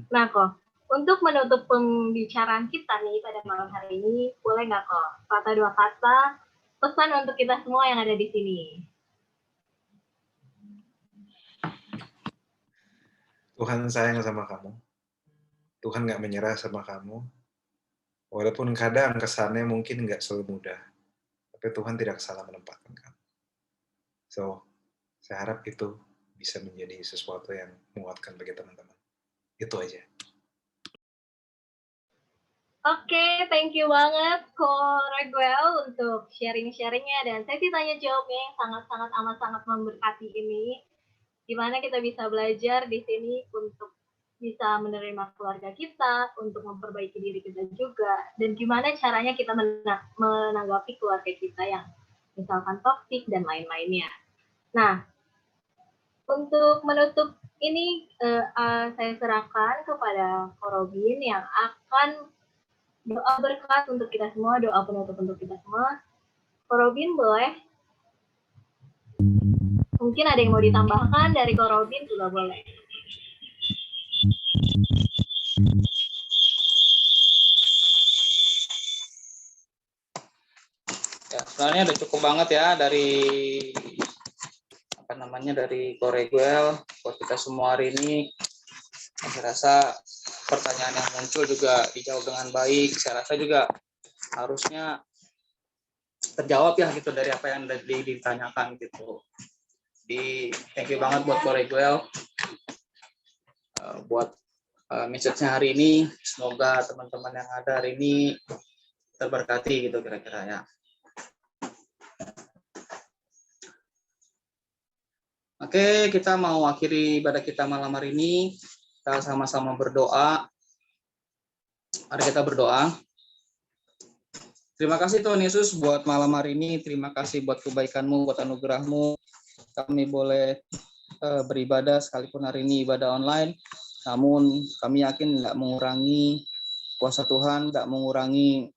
Nah kok, untuk menutup pembicaraan kita nih pada malam hari ini, boleh nggak kok kata dua kata pesan untuk kita semua yang ada di sini? Tuhan sayang sama kamu. Tuhan nggak menyerah sama kamu. Walaupun kadang kesannya mungkin nggak selalu mudah. Tapi Tuhan tidak salah menempatkan kamu. So, saya harap itu bisa menjadi sesuatu yang menguatkan bagi teman-teman. Itu aja. Oke, thank you banget Ko Reguel untuk sharing-sharingnya dan sesi tanya jawabnya yang sangat-sangat amat sangat memberkati ini. Gimana kita bisa belajar di sini untuk bisa menerima keluarga kita, untuk memperbaiki diri kita juga, dan gimana caranya kita menanggapi keluarga kita yang misalkan toksik dan lain-lainnya. Nah, untuk menutup ini saya serahkan kepada Ko Robin yang akan doa berkat untuk kita semua, doa penutup untuk kita semua. Ko Robin boleh? Mungkin ada yang mau ditambahkan dari Ko Robin juga boleh. Ya, sebenarnya udah cukup banget ya dari dari Ko Reguel buat kita semua hari ini. Saya rasa pertanyaan yang muncul juga dijawab dengan baik. Saya rasa juga harusnya terjawab ya gitu dari apa yang ditanyakan gitu. Thank you banget buat Ko Reguel buat message-nya hari ini. Semoga teman-teman yang ada hari ini terberkati gitu kira-kira ya. Oke, kita mau akhiri ibadah kita malam hari ini. Kita sama-sama berdoa. Mari kita berdoa. Terima kasih Tuhan Yesus buat malam hari ini. Terima kasih buat kebaikan-Mu, buat anugerah-Mu. Kami boleh beribadah sekalipun hari ini ibadah online. Namun kami yakin tidak mengurangi kuasa Tuhan, tidak mengurangi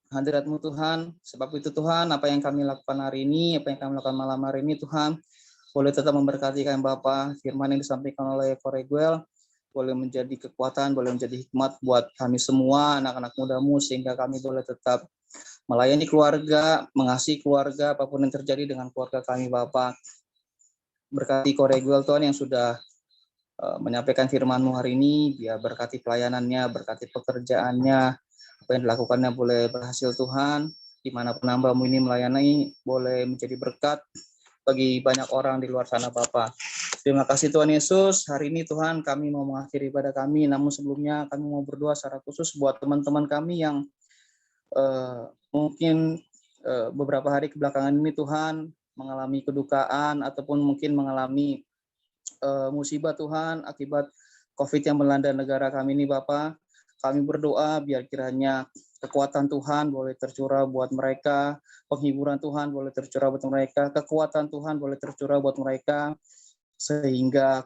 hadirat-Mu Tuhan. Sebab itu Tuhan, apa yang kami lakukan hari ini, apa yang kami lakukan malam hari ini Tuhan, boleh tetap memberkati kami Bapa. Firman yang disampaikan oleh Koreguel boleh menjadi kekuatan, boleh menjadi hikmat buat kami semua, anak-anak muda-Mu, sehingga kami boleh tetap melayani keluarga, mengasihi keluarga, apapun yang terjadi dengan keluarga kami Bapa. Berkati Koreguel Tuhan yang sudah menyampaikan firman-Mu hari ini, biar berkati pelayanannya, berkati pekerjaannya, apa yang dilakukannya boleh berhasil Tuhan, dimanapun hamba-Mu ini melayani, boleh menjadi berkat bagi banyak orang di luar sana Bapa. Terima kasih Tuhan Yesus, hari ini Tuhan kami mau mengakhiri ibadah kami, namun sebelumnya kami mau berdoa secara khusus buat teman-teman kami yang mungkin beberapa hari kebelakangan ini Tuhan mengalami kedukaan ataupun mungkin mengalami musibah Tuhan akibat COVID yang melanda negara kami ini Bapa. Kami berdoa biar kiranya kekuatan Tuhan boleh tercurah buat mereka, penghiburan Tuhan boleh tercurah buat mereka, kekuatan Tuhan boleh tercurah buat mereka, sehingga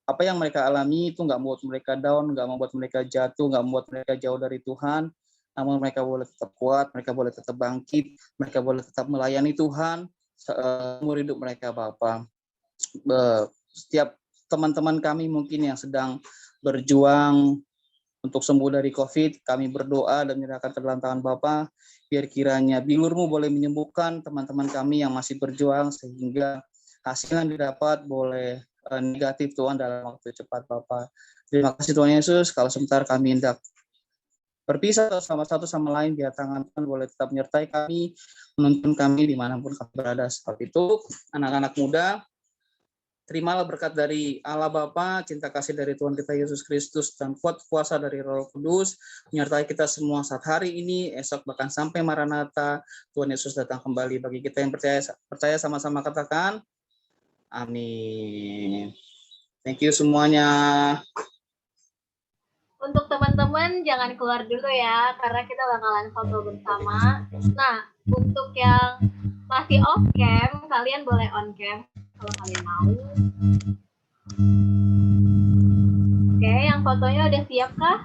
apa yang mereka alami itu nggak membuat mereka down, nggak membuat mereka jatuh, nggak membuat mereka jauh dari Tuhan, namun mereka boleh tetap kuat, mereka boleh tetap bangkit, mereka boleh tetap melayani Tuhan seumur hidup mereka Bapa. Setiap teman-teman kami mungkin yang sedang berjuang untuk sembuh dari COVID, kami berdoa dan menyerahkan ke dalam tangan Bapa, biar kiranya bilur-Mu boleh menyembuhkan teman-teman kami yang masih berjuang, sehingga hasil yang didapat boleh negatif Tuhan dalam waktu cepat Bapa. Terima kasih Tuhan Yesus, kalau sebentar kami hendak berpisah sama satu sama lain, biar tangan Tuhan boleh tetap menyertai kami, menuntun kami dimanapun kami berada. Sebab itu, anak-anak muda, terimalah berkat dari Allah Bapa, cinta kasih dari Tuhan kita Yesus Kristus, dan kuasa dari Roh Kudus menyertai kita semua saat hari ini, esok, bahkan sampai Maranatha Tuhan Yesus datang kembali. Bagi kita yang percaya sama-sama katakan amin. Thank you semuanya. Untuk teman-teman jangan keluar dulu ya, karena kita bakalan foto bersama. Nah, untuk yang masih off cam, kalian boleh on cam kalau kalian mau. Oke, yang fotonya udah siap kah?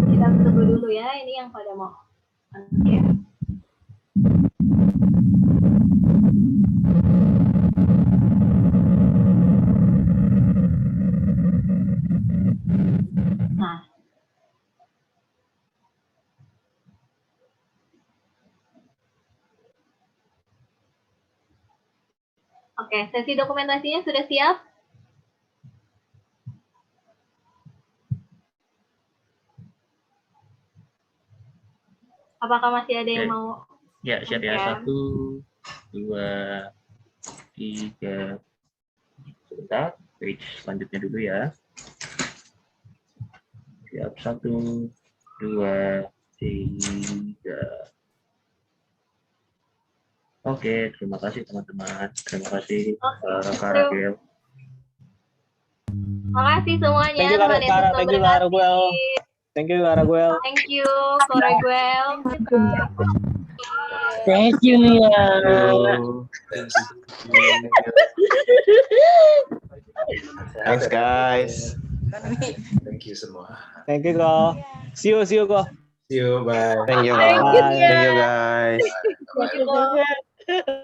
Kita tunggu dulu ya, ini yang pada mau on cam. Nah, oke, sesi dokumentasinya sudah siap? Apakah masih ada yang mau? Ya, siap ya. 1, 2, 3. Sebentar, page selanjutnya dulu ya. Siap, 1, 2, 3. Oke, terima kasih teman-teman. Terima kasih Kak Raquel. Terima kasih semuanya. Thank you Kak Raquel. Thank you Kak Raquel. Thank you Koreguel. Thank you Nia. Thanks guys. Thank you semua. Thank you Ko. See you Ko. See you, bye. Thank you Bye. guys. Thank you guys. Thank you.